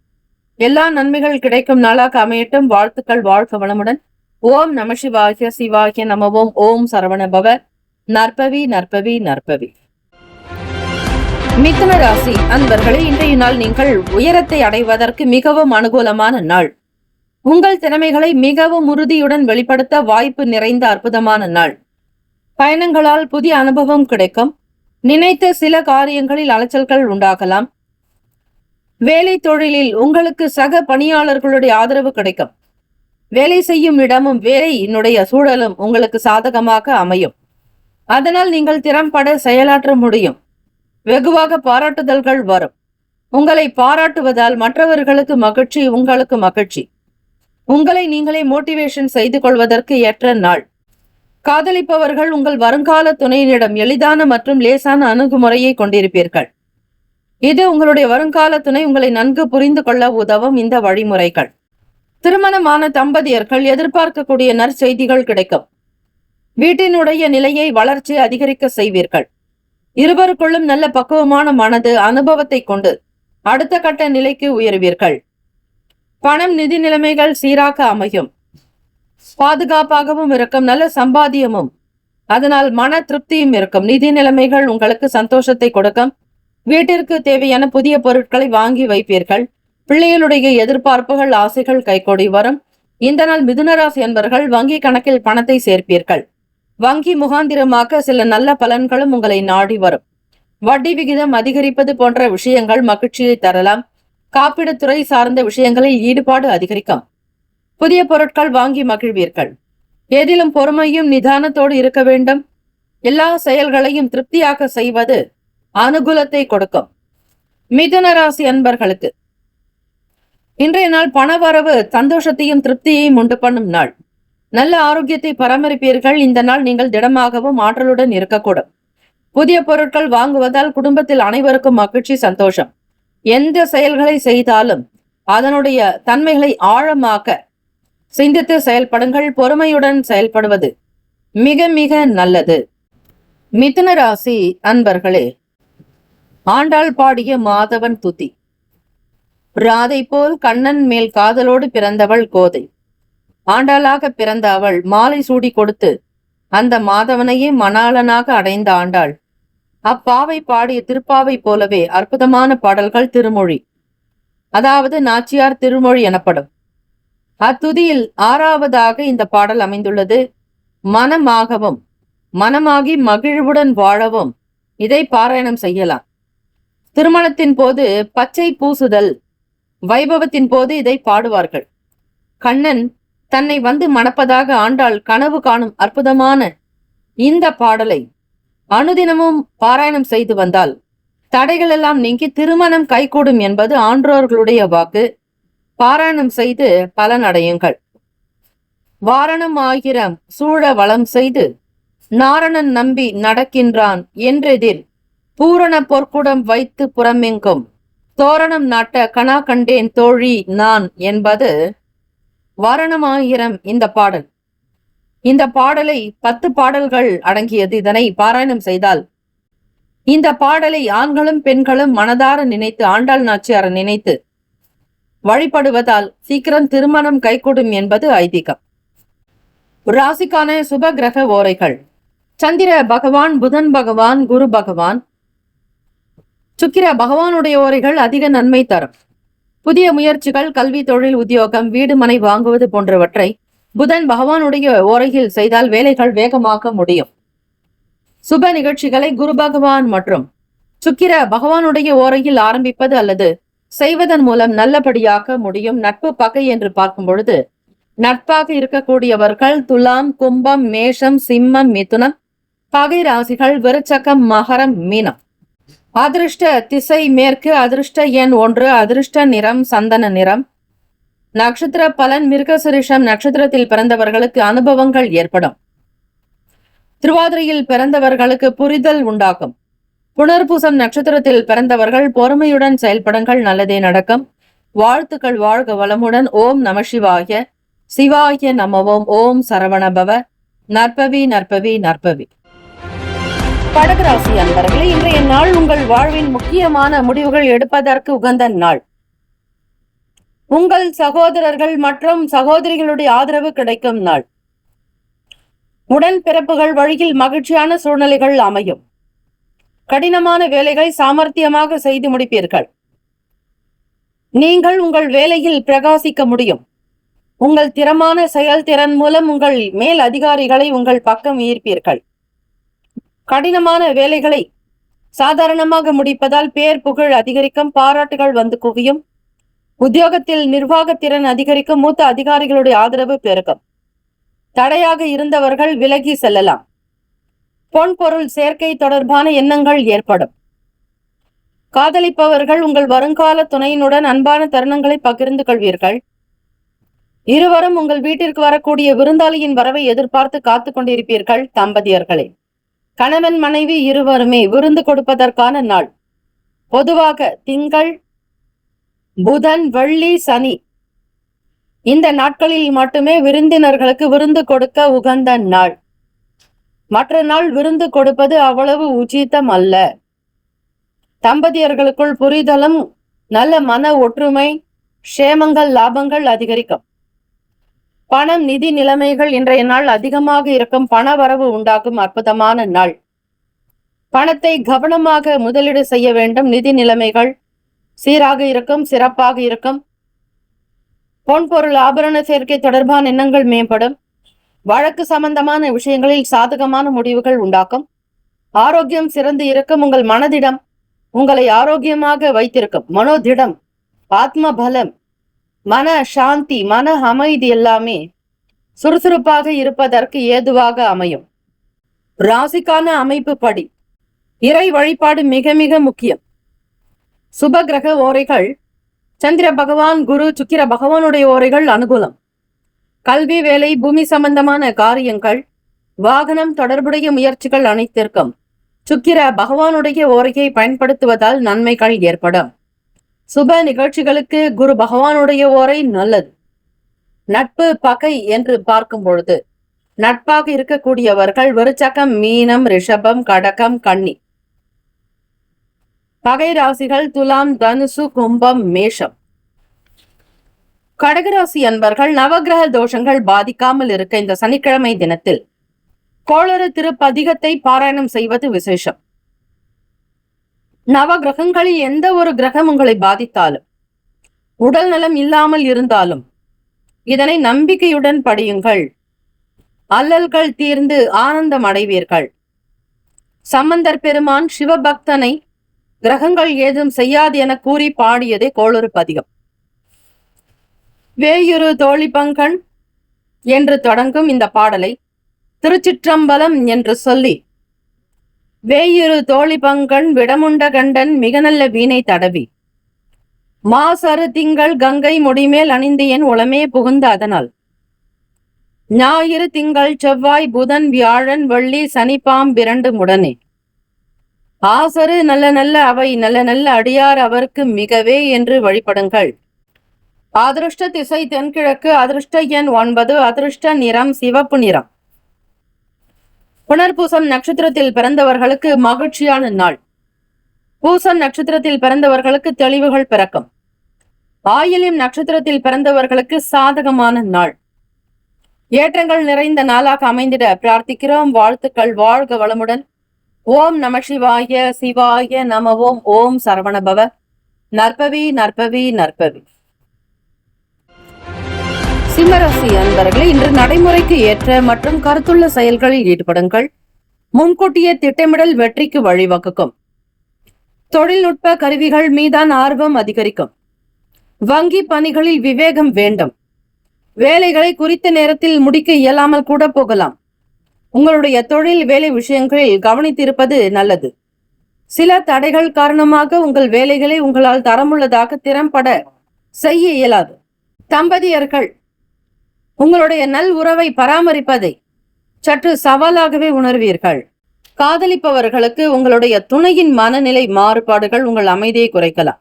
எல்லா நன்மைகள் கிடைக்கும் நாளாக அமையட்டும். வாழ்த்துக்கள். வாழ்க வளமுடன். ஓம் நம சிவாய. சிவாய நமவோம். ஓம் சரவணபவ. நற்பவி நற்பவி நற்பவி. மிதுன ராசி அன்பர்களே, இன்றைய நாள் நீங்கள் உயரத்தை அடைவதற்கு மிகவும் அனுகூலமான நாள். உங்கள் திறமைகளை மிகவும் உறுதியுடன் வெளிப்படுத்த வாய்ப்பு நிறைந்த அற்புதமான நாள். பயணங்களால் புதிய அனுபவம் கிடைக்கும். நினைத்த சில காரியங்களில் அலைச்சல்கள் உண்டாகலாம். வேலை தொழிலில் உங்களுக்கு சக பணியாளர்களுடைய ஆதரவு கிடைக்கும். வேலை செய்யும் இடமும் வேலையினுடைய சூழலும் உங்களுக்கு சாதகமாக அமையும். அதனால் நீங்கள் திறம்பட செயலாற்ற முடியும். வெகுவாக பாராட்டுதல்கள் வரும். உங்களை பாராட்டுவதால் மற்றவர்களுக்கு மகிழ்ச்சி, உங்களுக்கு மகிழ்ச்சி. உங்களை நீங்களே மோட்டிவேஷன் செய்து கொள்வதற்கு ஏற்ற நாள். காதலிப்பவர்கள் உங்கள் வருங்கால துணையினிடம் எளிதான மற்றும் லேசான அணுகுமுறையை கொண்டிருப்பீர்கள். இது உங்களுடைய வருங்கால துணை உங்களை நன்கு புரிந்து கொள்ள உதவும் இந்த வழிமுறைகள். திருமணமான தம்பதியர்கள் எதிர்பார்க்கக்கூடிய நற்செய்திகள் கிடைக்கும். வீட்டினுடைய நிலையை வளர்ச்சி அதிகரிக்க செய்வீர்கள். இருவருக்குள்ளும் நல்ல பக்குவமான மனது, அனுபவத்தை கொண்டு அடுத்த கட்ட நிலைக்கு உயர்வீர்கள். பணம், நிதி நிலைமைகள் சீராக அமையும். பாதுகாப்பாகவும் இருக்கும். நல்ல சம்பாத்தியமும் அதனால் மன திருப்தியும் இருக்கும். நிதி நிலைமைகள் உங்களுக்கு சந்தோஷத்தை கொடுக்கும். வீட்டிற்கு தேவையான புதிய பொருட்களை வாங்கி வைப்பீர்கள். பிள்ளைகளுடைய எதிர்பார்ப்புகள், ஆசைகள் கைகூடி வரும். இந்த நாள் மிதுனராசி என்பவர்கள் வங்கி கணக்கில் பணத்தை சேர்ப்பீர்கள். வங்கி முகாந்திரமாக சில நல்ல பலன்களும் உங்களை நாடி வரும். வட்டி விகிதம் அதிகரிப்பது போன்ற விஷயங்கள் மகிழ்ச்சியை தரலாம். காப்பீடுத்துறை சார்ந்த விஷயங்களில் ஈடுபாடு அதிகரிக்கும். புதிய பொருட்கள் வாங்கி மகிழ்வீர்கள். ஏதிலும் பொறுமையும் நிதானத்தோடு இருக்க வேண்டும். எல்லா செயல்களையும் திருப்தியாக செய்வது அனுகூலத்தை கொடுக்கும். மிதுன ராசி அன்பர்களுக்கு இன்றைய நாள் பணவரவு சந்தோஷத்தையும் திருப்தியையும் உண்டு பண்ணும் நாள். நல்ல ஆரோக்கியத்தை பராமரிப்பீர்கள். இந்த நாள் நீங்கள் திடமாகவும் ஆற்றலுடன் இருக்கக்கூடும். புதிய பொருட்கள் வாங்குவதால் குடும்பத்தில் அனைவருக்கும் மகிழ்ச்சி, சந்தோஷம். எந்த செயல்களை செய்தாலும் அதனுடைய தன்மைகளை ஆழமாக சிந்தித்து செயல்படுங்கள். பொறுமையுடன் செயல்படுவது மிக மிக நல்லது. மிதுன ராசி அன்பர்களே, ஆண்டாள் பாடிய மாதவன் துதி. ராதை போல் கண்ணன் மேல் காதலோடு பிறந்தவள் கோதை. ஆண்டாளாக பிறந்த அவள் மாலை சூடி கொடுத்து அந்த மாதவனையே மணாளனாக அடைந்த ஆண்டாள். அப்பாவை பாடிய திருப்பாவை போலவே அற்புதமான பாடல்கள் திருமொழி, அதாவது நாச்சியார் திருமொழி எனப்படும். அத்துதியில் 6வதாக இந்த பாடல் அமைந்துள்ளது. மனமாகவும் மனமாகி மகிழ்வுடன் வாழவும் இதை பாராயணம் செய்யலாம். திருமணத்தின் போது பச்சை பூசுதல் வைபவத்தின் போது இதை பாடுவார்கள். கண்ணன் தன்னை வந்து மணப்பதாக ஆண்டாள் கனவு காணும் அற்புதமான இந்த பாடலை அனுதினமும் பாராயணம் செய்து வந்தால் தடைகள் எல்லாம் நீங்கி திருமணம் கைகூடும் என்பது ஆன்றோர்களுடைய வாக்கு. பாராயணம் செய்து பலனடையுங்கள். வாரணம் 1000 சூழ வளம் செய்து நாரணன் நம்பி நடக்கின்றான் என்றெதிர் பூரண பொற்குடம் வைத்து புறமெங்கும் தோரணம் நாட்ட கணா கண்டேன் தோழி நான் என்பது வாரணம் 1000 இந்த பாடல். இந்த பாடலை 10 பாடல்கள் அடங்கியது. இதனை பாராயணம் செய்தால் இந்த பாடலை ஆண்களும் பெண்களும் மனதார நினைத்து ஆண்டாள் நாச்சியாரை நினைத்து வழிபடுவதால் சீக்கிரம் திருமணம் கைகூடும் என்பது ஐதீகம். ராசிக்கான சுப கிரக ஓரைகள்: சந்திர பகவான், புதன் பகவான், குரு பகவான், சுக்கிர பகவானுடைய ஓரைகள் அதிக நன்மை தரும். புதிய முயற்சிகள், கல்வி, தொழில், உத்தியோகம், வீடு மனை வாங்குவது போன்றவற்றை புதன் பகவானுடைய ஓரையில் செய்தால் வேலைகள் வேகமாக முடியும். சுப நிகழ்ச்சிகளை குரு பகவான் மற்றும் சுக்கிர பகவானுடைய ஓரையில் ஆரம்பிப்பது அல்லது செய்வதன் மூலம் நல்லபடியாக முடியும். நட்பு பகை என்று பார்க்கும் பொழுது நட்பாக இருக்கக்கூடியவர்கள் துலாம், கும்பம், மேஷம், சிம்மம், மிதுனம். பகை ராசிகள் விருச்சகம், மகரம், மீனம். அதிர்ஷ்ட திசை மேற்கு. அதிர்ஷ்ட எண் 1. அதிர்ஷ்ட நிறம் சந்தன நிறம். நட்சத்திர பலன்: மிருகசிரிஷம் நட்சத்திரத்தில் பிறந்தவர்களுக்கு அனுபவங்கள் ஏற்படும். திருவாதிரையில் பிறந்தவர்களுக்கு புரிதல் உண்டாகும். புனர்பூசம் நட்சத்திரத்தில் பிறந்தவர்கள் பொறுமையுடன் செயல்படுங்கள், நல்லதே நடக்கும். வாழ்த்துக்கள். வாழ்க வளமுடன். ஓம் நம சிவாய. சிவாய நமவோம். ஓம் சரவணபவ. நற்பவி நற்பவி நற்பவி. கடகராசி அன்பர்களே, இன்றைய நாள் உங்கள் வாழ்வின் முக்கியமான முடிவுகள் எடுப்பதற்கு உகந்த நாள். உங்கள் சகோதரர்கள் மற்றும் சகோதரிகளுடைய ஆதரவு கிடைக்கும் நாள். உடன்பிறப்புகள் வழியில் மகிழ்ச்சியான சூழ்நிலைகள் அமையும். கடினமான வேலைகளை சாமர்த்தியமாக செய்து முடிப்பீர்கள். நீங்கள் உங்கள் வேலையில் பிரகாசிக்க முடியும். உங்கள் திறமான செயல்திறன் மூலம் உங்கள் மேல் அதிகாரிகளை உங்கள் பக்கம் ஈர்ப்பீர்கள். கடினமான வேலைகளை சாதாரணமாக முடிப்பதால் பேர் புகழ் அதிகரிக்கும். பாராட்டுகள் வந்து குவியும். உத்தியோகத்தில் நிர்வாகத்திறன் அதிகரிக்கும். மூத்த அதிகாரிகளுடைய ஆதரவு பெருகும். தடையாக இருந்தவர்கள் விலகி செல்லலாம். பொன் பொருள் சேர்க்கை தொடர்பான எண்ணங்கள் ஏற்படும். காதலிப்பவர்கள் உங்கள் வருங்கால துணையினுடன் அன்பான தருணங்களை பகிர்ந்து கொள்வீர்கள். இருவரும் உங்கள் வீட்டிற்கு வரக்கூடிய விருந்தாளியின் வரவை எதிர்பார்த்து காத்து கொண்டிருப்பீர்கள். தம்பதியர்களே, கணவன் மனைவி இருவருமே விருந்து கொடுப்பதற்கான நாள். பொதுவாக திங்கள், புதன், வெள்ளி, சனி இந்த நாட்களில் மட்டுமே விருந்தினர்களுக்கு விருந்து கொடுக்க உகந்த நாள். மற்ற நாள் விருந்து கொடுப்பது அவ்வளவு உச்சிதம் அல்ல. தம்பதியர்களுக்குள் புரிதலும் நல்ல மன ஒற்றுமை, க்ஷேமங்கள், லாபங்கள் அதிகரிக்கும். பணம், நிதி நிலைமைகள் இன்றைய நாள் அதிகமாக இருக்கும். பண வரவு உண்டாக்கும் அற்புதமான நாள். பணத்தை கவனமாக முதலீடு செய்ய வேண்டும். நிதி நிலைமைகள் சீராக இருக்கும், சிறப்பாக இருக்கும். பொன்பொருள் ஆபரண சேர்க்கை தொடர்பான எண்ணங்கள் மேம்படும். வழக்கு சம்பந்தமான விஷயங்களில் சாதகமான முடிவுகள் உண்டாக்கும். ஆரோக்கியம் சிறந்து இருக்கும். உங்கள் மனதிடம் உங்களை ஆரோக்கியமாக வைத்திருக்கும். மனோதிடம், ஆத்ம பலம், மன சாந்தி, மன அமைதி எல்லாமே சுறுசுறுப்பாக இருப்பதற்கு ஏதுவாக அமையும். ராசிக்கான அமைப்பு படி இறை வழிபாடு மிக மிக முக்கியம். சுப கிரக ஓரைகள்: சந்திர பகவான், குரு, சுக்கிர பகவானுடைய ஓரைகள் அனுகூலம். கல்வி, வேலை, பூமி சம்பந்தமான காரியங்கள், வாகனம் தொடர்புடைய முயற்சிகள் அனைத்திற்கும் சுக்கிர பகவானுடைய ஓரையை பயன்படுத்துவதால் நன்மைகள் ஏற்படும். சுப நிகழ்ச்சிகளுக்கு குரு பகவானுடைய ஓரை நல்லது. நட்பு பகை என்று பார்க்கும் பொழுது நட்பாக இருக்கக்கூடியவர்கள் விருச்சகம், மீனம், ரிஷபம், கடகம், கன்னி. பகை ராசிகள் துலாம், தனுசு, கும்பம், மேஷம். கடகராசி அன்பர்கள் நவகிரக தோஷங்கள் பாதிக்காமல் இருக்க இந்த சனிக்கிழமை தினத்தில் கோளறு திருப்பதிகத்தை பாராயணம் செய்வது விசேஷம். நவ கிரகங்களில் எந்த ஒரு கிரகம் உங்களை பாதித்தாலும், உடல் நலம் இல்லாமல் இருந்தாலும் இதனை நம்பிக்கையுடன் படியுங்கள். அல்லல்கள் தீர்ந்து ஆனந்தம் அடைவீர்கள். சம்பந்தர் பெருமான் சிவபக்தனை கிரகங்கள் ஏதும் செய்யாது என கூறி பாடியதே கோளறு பதிகம். வேயுரு தோழி பங்கன் என்று தொடங்கும் இந்த பாடலை திருச்சிற்றம்பலம் என்று சொல்லி, வேயுரு தோழி பங்கன் விடமுண்ட கண்டன் மிக நல்ல வீணை தடவி மாசரு திங்கள் கங்கை முடிமேல் அணிந்து என் உளமே புகுந்த அதனால் ஞாயிறு திங்கள் செவ்வாய் புதன் வியாழன் வெள்ளி சனி பாம்பிரண்டு முடனே ஆசரு நல்ல நல்ல அவை நல்ல நல்ல அடியார் அவருக்கு மிகவே என்று வழிபடுங்கள். அதிருஷ்ட திசை தென்கிழக்கு, அதிருஷ்ட எண் 9, அதிருஷ்ட நிறம் சிவப்பு நிறம். புனர்பூசம் நட்சத்திரத்தில் பிறந்தவர்களுக்கு மகிழ்ச்சியான நாள். பூசம் நட்சத்திரத்தில் பிறந்தவர்களுக்கு தெளிவுகள் பிறக்கும். ஆயில்யம் நட்சத்திரத்தில் பிறந்தவர்களுக்கு சாதகமான நாள். ஏற்றங்கள் நிறைந்த நாளாக அமைந்திட பிரார்த்திக்கிறோம். வாழ்த்துக்கள். வாழ்க வளமுடன். ஓம் நம சிவாய. சிவாய நம ஓம். ஓம் சரவணபவ. நற்பவி நற்பவி நற்பவி. சிம்மராசி அன்பர்களே, இன்று நடைமுறைக்கு ஏற்ற மற்றும் கருத்துள்ள செயல்களில் ஈடுபடுங்கள். முன்கூட்டிய திட்டமிடல் வெற்றிக்கு வழிவகுக்கும். தொழில்நுட்ப கருவிகள் மீதான ஆர்வம் அதிகரிக்கும். வங்கி பணிகளில் விவேகம் வேண்டும். வேலைகளை குறித்த நேரத்தில் முடிக்க இயலாமல் கூட போகலாம். உங்களுடைய தொழில் வேலை விஷயங்களில் கவனித்திருப்பது நல்லது. சில தடைகள் காரணமாக உங்கள் வேலைகளை உங்களால் தரமுள்ளதாக திறம்பட செய்ய இயலாது. தம்பதியர்கள் உங்களுடைய நல் உறவை பராமரிப்பதை சற்று சவாலாகவே உணர்வீர்கள். காதலிப்பவர்களுக்கு உங்களுடைய துணையின் மனநிலை மாறுபாடுகள் உங்கள் அமைதியை குறைக்கலாம்.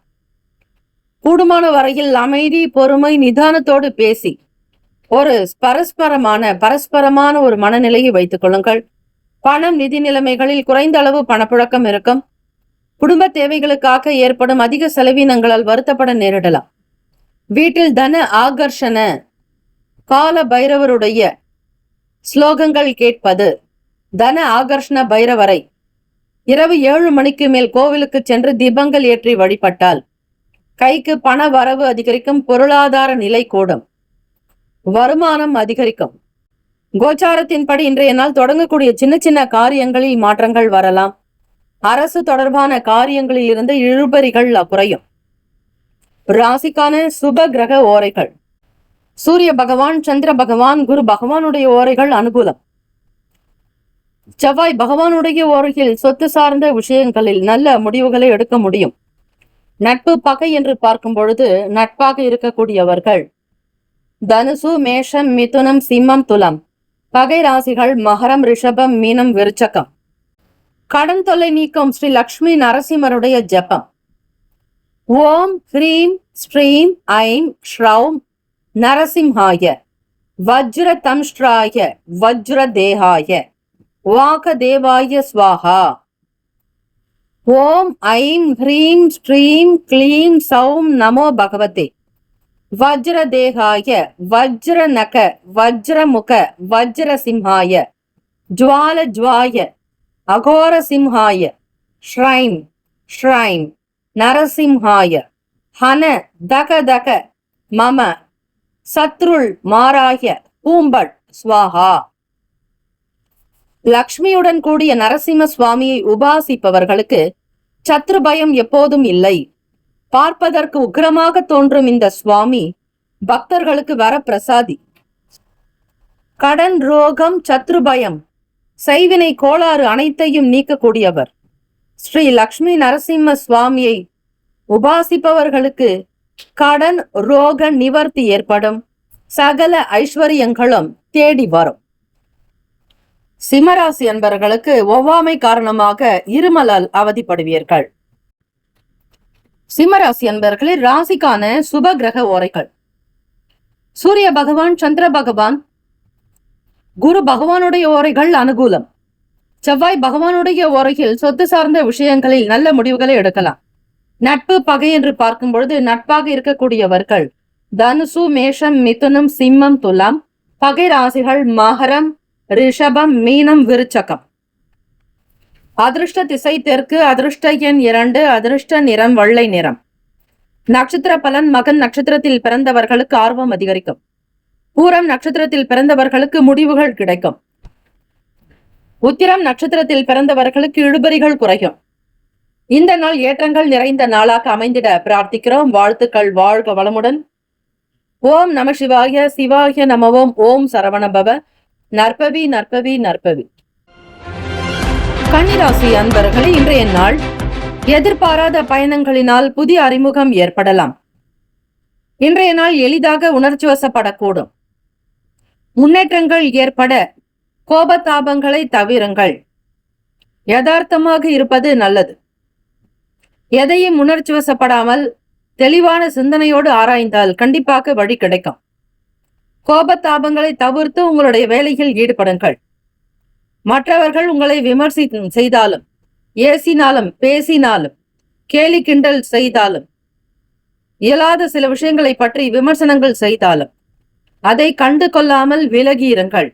கூடுமான வரையில் அமைதி, பொறுமை, நிதானத்தோடு பேசி ஒரு பரஸ்பரமான ஒரு மனநிலையை வைத்துக் கொள்ளுங்கள். பணம், நிதி நிலைமைகளில் குறைந்த அளவு பணப்புழக்கம் இருக்கும். குடும்ப தேவைகளுக்காக ஏற்படும் அதிக செலவினங்களால் வருத்தப்பட நேரிடலாம். வீட்டில் தன ஆகர்ஷண கால பைரவருடைய ஸ்லோகங்கள் கேட்பது. தன ஆகர்ஷண பைரவரை இரவு 7 மணிக்கு மேல் கோவிலுக்கு சென்று தீபங்கள் ஏற்றி வழிபட்டால் கைக்கு பண வரவு அதிகரிக்கும். பொருளாதார நிலை கூடும். வருமானம் அதிகரிக்கும். கோச்சாரத்தின்படி இன்றைய நாள் தொடங்கக்கூடிய சின்ன சின்ன காரியங்களில் மாற்றங்கள் வரலாம். அரசு தொடர்பான காரியங்களில் இருந்து இழுபறிகள் குறையும். ராசிக்கான சுப கிரக ஓரைகள். சூரிய பகவான், சந்திர பகவான், குரு பகவானுடைய ஓரைகள் அனுகூலம். செவ்வாய் பகவானுடைய ஓரையில் சொத்து சார்ந்த விஷயங்களில் நல்ல முடிவுகளை எடுக்க முடியும். நட்பு பகை என்று பார்க்கும் பொழுது நட்பாக இருக்கக்கூடியவர்கள் தனுசு, மேஷம், மிதுனம், சிம்மம், துலாம். பகை ராசிகள் மகரம், ரிஷபம், மீனம், விருச்சகம். கடன் தொல்லை நீக்கும் ஸ்ரீ லக்ஷ்மி நரசிம்மருடைய ஜபம். ஓம் ஹ்ரீம் ஸ்ரீம் ஐம் ஸ்ரௌம் நரசிம்ஹாய வஜ்ர தம்ஷ்ட்ராய வஜ்ர தேகாய வாக தேவாய ஸ்வாஹா. ஓம் ஐம் ஹ்ரீம் ஸ்ரீம் க்ளீம் சௌம் நமோ பகவதே வஜ்ர தேகாய வஜ்ர நக வஜ்ர முக வஜ்ர சிம்ஹாய ஜுவால ஜுவாய அகோர சிம்ஹாய ஸ்ரைம் ஸ்ரைம் நரசிம்ஹாய ஹன தக தக மம சத்ருள் மாராய பூம்பட் ஸ்வாஹா. லக்ஷ்மியுடன் கூடிய நரசிம்ம சுவாமியை உபாசிப்பவர்களுக்கு சத்ரு பயம் எப்போதும் இல்லை. பார்ப்பதற்கு உக்கிரமாக தோன்றும் இந்த சுவாமி பக்தர்களுக்கு வர பிரசாதி. கடன், ரோகம், சத்ரு பயம், செய்வினை கோளாறு அனைத்தையும் நீக்கக்கூடியவர். ஸ்ரீ லக்ஷ்மி நரசிம்ம சுவாமியை உபாசிப்பவர்களுக்கு கடன், ரோக நிவர்த்தி ஏற்படும். சகல ஐஸ்வர்யங்களும் தேடி வரும். சிம்மராசி அன்பர்களுக்கு ஒவ்வாமை காரணமாக இருமலால் அவதிப்படுவீர்கள். சிம்மராசி அன்பர்களே, ராசிக்கான சுப கிரக ஓரைகள். சூரிய பகவான், சந்திர பகவான், குரு பகவானுடைய ஓரைகள் அனுகூலம். செவ்வாய் பகவானுடைய ஓரையில் சொத்து சார்ந்த விஷயங்களில் நல்ல முடிவுகளை எடுக்கலாம். நட்பு பகை என்று பார்க்கும் பொழுது நட்பாக இருக்கக்கூடியவர்கள் தனுசு, மேஷம், மிதுனம், சிம்மம், துலாம். பகை ராசிகள் மகரம், ரிஷபம், மீனம், விருச்சகம். அதிர்ஷ்ட திசை தெற்கு, அதிர்ஷ்ட எண் 2, அதிர்ஷ்ட நிறம் வெள்ளை நிறம். நட்சத்திர பலன். மகன் நட்சத்திரத்தில் பிறந்தவர்களுக்கு ஆர்வம் அதிகரிக்கும். பூரம் நட்சத்திரத்தில் பிறந்தவர்களுக்கு முடிவுகள் கிடைக்கும். உத்திரம் நட்சத்திரத்தில் பிறந்தவர்களுக்கு இழுபறிகள் குறையும். இந்த நாள் ஏற்றங்கள் நிறைந்த நாளாக அமைந்திட பிரார்த்திக்கிறோம். வாழ்த்துக்கள். வாழ்க வளமுடன். ஓம் நம சிவாய. சிவாய நமவோம். ஓம் சரவணபவ. நற்பவி நற்பவி நற்பவி. கன்னிராசி அன்பர்களே, இன்றைய நாள் எதிர்பாராத பயணங்களினால் புதிய அறிமுகம் ஏற்படலாம். இன்றைய நாள் எளிதாக உணர்ச்சி வசப்படக்கூடும். முன்னேற்றங்கள் ஏற்பட கோபதாபங்களை தவிருங்கள். யதார்த்தமாக இருப்பது நல்லது. எதையும் உணர்ச்சி வசப்படாமல் தெளிவான சிந்தனையோடு ஆராய்ந்தால் கண்டிப்பாக வழி கிடைக்கும். கோபதாபங்களை தவிர்த்து உங்களுடைய வேலையில் ஈடுபடுங்கள். மற்றவர்கள் உங்களை விமர்சனம் செய்தாலும், ஏசினாலும், பேசினாலும், கேலி கிண்டல் செய்தாலும், இயலாத சில விஷயங்களை பற்றி விமர்சனங்கள் செய்தாலும் அதை கண்டு கொள்ளாமல் விலகியிருங்கள்.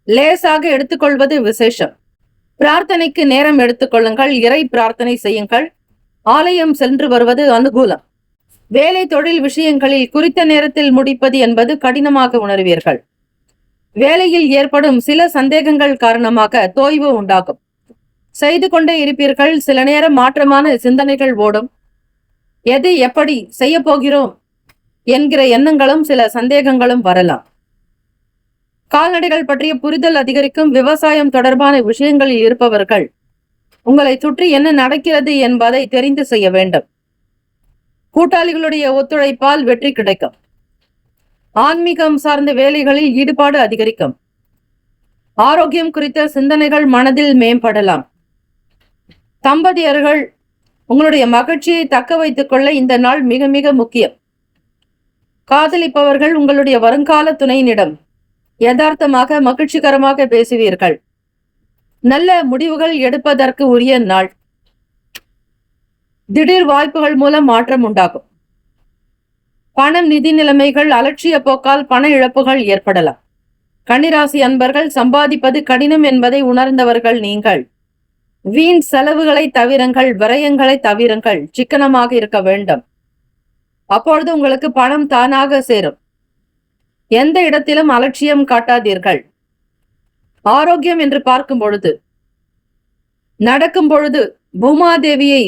லேசாக எடுத்துக்கொள்வது விசேஷம். பிரார்த்தனைக்கு நேரம் எடுத்துக்கொள்ளுங்கள். இறை பிரார்த்தனை செய்யுங்கள். ஆலயம் சென்று வருவது அனுகூலம். வேலை தொழில் விஷயங்களில் குறித்த நேரத்தில் முடிப்பது என்பது கடினமாக உணர்வீர்கள். வேலையில் ஏற்படும் சில சந்தேகங்கள் காரணமாக தோய்வு உண்டாகும். செய்து கொண்டே இருப்பீர்கள். சில நேரம் மாற்றமான சிந்தனைகள் ஓடும். எது எப்படி செய்ய போகிறோம் என்கிற எண்ணங்களும் சில சந்தேகங்களும் வரலாம். கால்நடைகள் பற்றிய புரிதல் அதிகரிக்கும். விவசாயம் தொடர்பான விஷயங்களில் இருப்பவர்கள் உங்களை சுற்றி என்ன நடக்கிறது என்பதை தெரிந்து செய்ய வேண்டும். கூட்டாளிகளுடைய ஒத்துழைப்பால் வெற்றி கிடைக்கும். ஆன்மீகம் சார்ந்த வேலைகளில் ஈடுபாடு அதிகரிக்கும். ஆரோக்கியம் குறித்த சிந்தனைகள் மனதில் மேம்படலாம். தம்பதியர்கள் உங்களுடைய மகிழ்ச்சியை தக்க வைத்துக் கொள்ள இந்த நாள் மிக மிக முக்கியம். காதலிப்பவர்கள் உங்களுடைய வருங்கால துணையினிடம் யதார்த்தமாக மகிழ்ச்சிகரமாக பேசுவீர்கள். நல்ல முடிவுகள் எடுப்பதற்கு உரிய நாள். திடீர் வாய்ப்புகள் மூலம் மாற்றம் உண்டாகும். பணம், நிதி நிலைமைகள் அலட்சிய போக்கால் பண இழப்புகள் ஏற்படலாம். கன்னிராசி அன்பர்கள், சம்பாதிப்பது கடினம் என்பதை உணர்ந்தவர்கள் நீங்கள். வீண் செலவுகளை தவிருங்கள். விரயங்களை தவிருங்கள். சிக்கனமாக இருக்க வேண்டும். அப்பொழுது உங்களுக்கு பணம் தானாக சேரும். எந்த இடத்திலும் அலட்சியம் காட்டாதீர்கள். ஆரோக்கியம் என்று பார்க்கும் பொழுது, நடக்கும் பொழுது பூமாதேவியை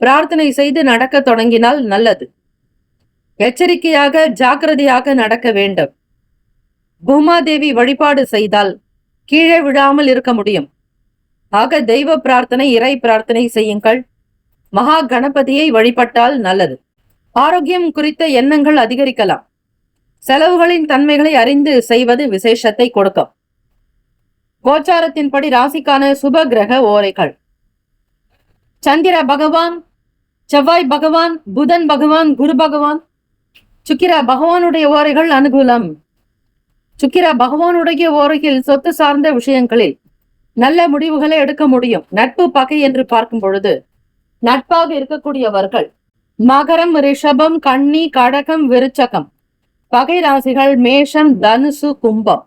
பிரார்த்தனை செய்து நடக்க தொடங்கினால் நல்லது. எச்சரிக்கையாக ஜாக்கிரதையாக நடக்க வேண்டும். பூமாதேவி வழிபாடு செய்தால் கீழே விழாமல் இருக்க முடியும். ஆக தெய்வ பிரார்த்தனை, இறை பிரார்த்தனை செய்யுங்கள். மகா கணபதியை வழிபட்டால் நல்லது. ஆரோக்கியம் குறித்த எண்ணங்கள் அதிகரிக்கலாம். செலவுகளின் தன்மைகளை அறிந்து செய்வது விசேஷத்தை கொடுக்கும். கோச்சாரத்தின்படி ராசிக்கான சுப கிரக ஓரைகள். சந்திர பகவான், செவ்வாய் பகவான், புதன் பகவான், குரு பகவான், சுக்கிர பகவானுடைய ஓரைகள் அனுகூலம். சுக்கிர பகவானுடைய ஓரையில் சொத்து சார்ந்த விஷயங்களில் நல்ல முடிவுகளை எடுக்க முடியும். நட்பு பகை என்று பார்க்கும் பொழுது நட்பாக இருக்கக்கூடியவர்கள் மகரம், ரிஷபம், கன்னி, கடகம், விருச்சகம். பகை ராசிகள் மேஷம், தனுசு, கும்பம்.